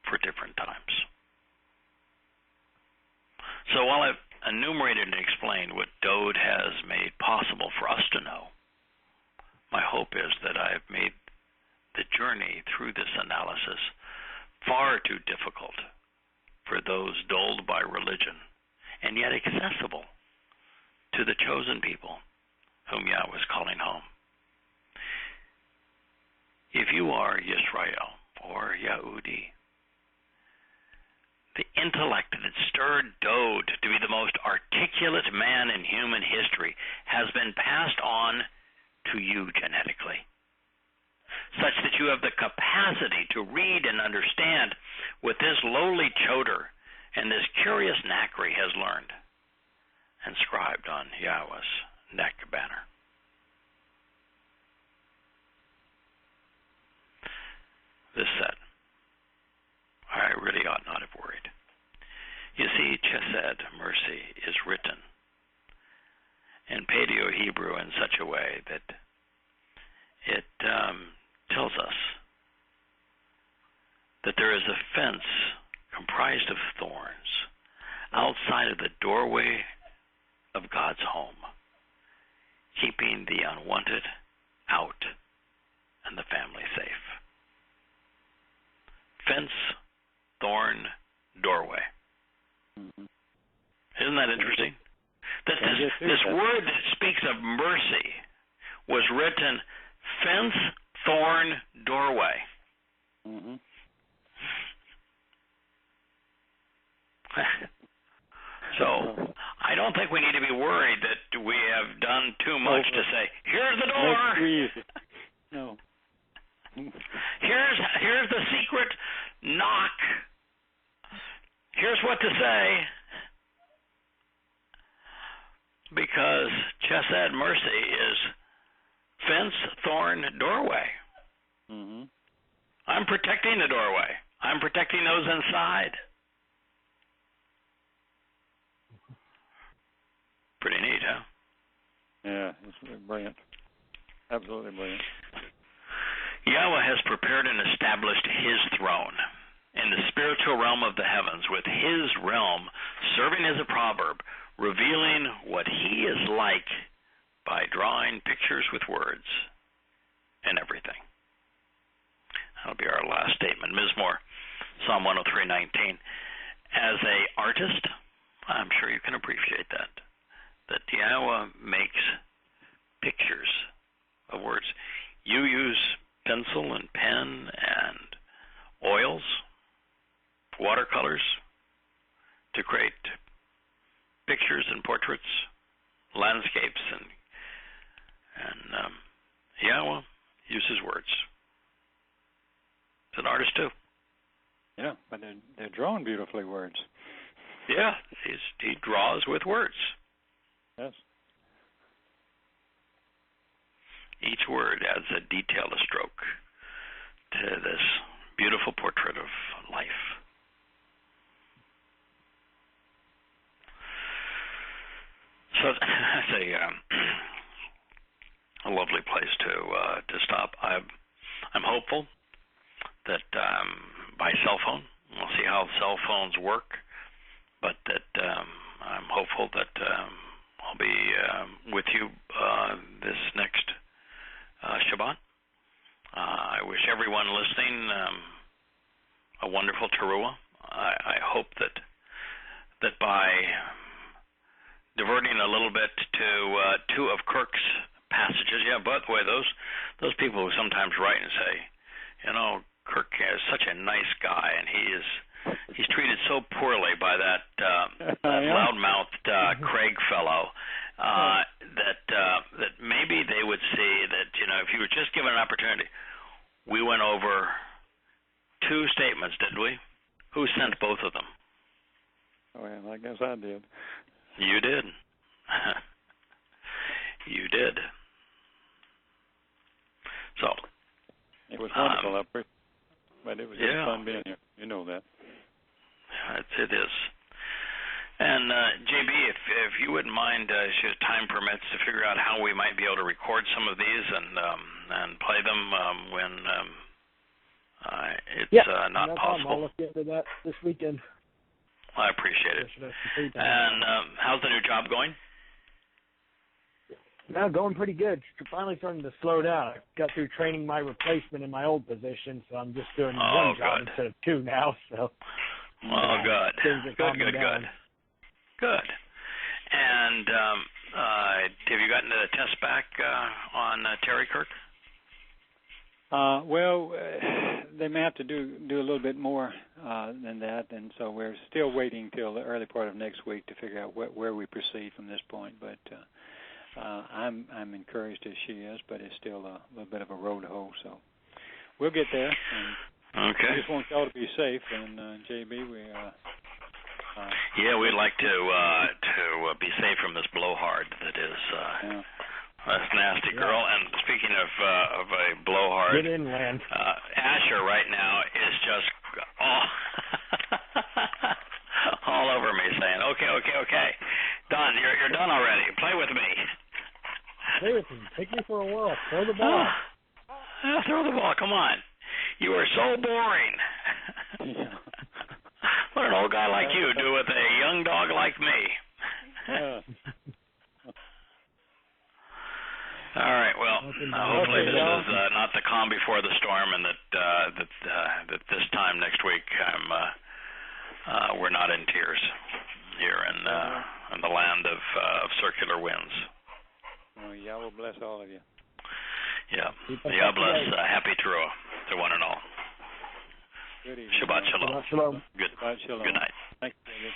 Speaker 1: for different times. So while I've enumerated and explained what Dod has made possible for us to know, my hope is that I have made the journey through this analysis far too difficult for those dulled by religion, and yet accessible to the chosen people whom Yahweh is calling home. If you are Yisrael or Yahudi, the intellect that stirred Dod to be the most articulate man in human history has been passed on to you genetically, such that you have the capacity to read and understand what this lowly choder and this curious Nagri has learned, inscribed on Yahweh's neck banner. This said, I really ought not have worried. You see, chesed, mercy, is written in Paleo-Hebrew in such a way that it tells us that there is a fence comprised of thorns outside of the doorway of God's home, keeping the unwanted out and the family safe. Fence, thorn, doorway. Mm-hmm. Isn't that interesting? That this word that speaks of mercy was written fence, thorn, doorway. Mm-hmm. So I don't think we need to be worried that we have done too much to say, here's the door.
Speaker 3: No.
Speaker 1: Here's the secret knock. Here's what to say. Because chesed, mercy, is fence, thorn, doorway. Mm-hmm. I'm protecting the doorway. I'm protecting those inside. Pretty neat, huh?
Speaker 3: Yeah, it's brilliant. Absolutely brilliant.
Speaker 1: Yahweh has prepared and established his throne in the spiritual realm of the heavens, with his realm serving as a proverb, revealing what he is like by drawing pictures with words and everything. That'll be our last statement. Mizmor, Psalm 103:19. As an artist, I'm sure you can appreciate that Yahweh makes pictures of words. You use pencil and pen and oils, watercolors to create pictures and portraits, landscapes, and Yahweh uses words. He's an artist too.
Speaker 3: Yeah, but they're drawn beautifully, words.
Speaker 1: Yeah, he draws with words.
Speaker 3: Yes.
Speaker 1: Each word adds a detail, a stroke to this beautiful portrait of life. So that's a lovely place to stop. I I'm hopeful that by cell phone, we'll see how cell phones work, but that I'm hopeful that I'll be with you this next Shabbat. I wish everyone listening a wonderful Towrah. I hope that by diverting a little bit to two of Kirk's passages, by the way, those people who sometimes write and say, Kirk is such a nice guy, and he's treated so poorly by that loudmouthed Craig fellow that maybe they would see that if you were just given an opportunity. We went over two statements, didn't we? Who sent both of them?
Speaker 3: Oh, yeah, I guess I did.
Speaker 1: You did. You did. So.
Speaker 3: It was wonderful, but it was just fun being here. You know that.
Speaker 1: It is. And JB, if you wouldn't mind, if time permits, to figure out how we might be able to record some of these and play them when it's not
Speaker 2: no
Speaker 1: possible.
Speaker 2: I'll look into that this weekend.
Speaker 1: I appreciate it. And how's the new job going?
Speaker 2: No, going pretty good. Finally starting to slow down. I got through training my replacement in my old position, so I'm just doing one job instead of two now. So.
Speaker 1: Oh, good. Good. And have you gotten the test back on Terry Kirk?
Speaker 3: Well, they may have to do a little bit more than that, and so we're still waiting till the early part of next week to figure out where we proceed from this point. But I'm encouraged as she is, but it's still a little bit of a road to hoe. So we'll get there. And
Speaker 1: okay.
Speaker 3: We just want y'all to be safe, and JB,
Speaker 1: we'd like to be safe from this blowhard that is this nasty girl. And speaking of a blowhard,
Speaker 2: get inland.
Speaker 1: Asher right now is just all over me, saying, "Okay, done. You're done already. Play with me.
Speaker 2: Play with me. Take me for a whirl. Throw the ball.
Speaker 1: Throw the ball. Come on. You are so boring." What an old guy like you do with a young dog like me. All right. Well, hopefully this is not the calm before the storm, and that this time next week we're not in tears here in the land of circular winds.
Speaker 3: Well, Yahweh bless all of you.
Speaker 1: Yeah. Yahweh bless. Happy Towrah to one and all.
Speaker 3: Good evening.
Speaker 1: Shabbat shalom.
Speaker 2: Shabbat shalom.
Speaker 1: Good.
Speaker 3: Shabbat shalom.
Speaker 1: Good night.
Speaker 3: Thank you, David.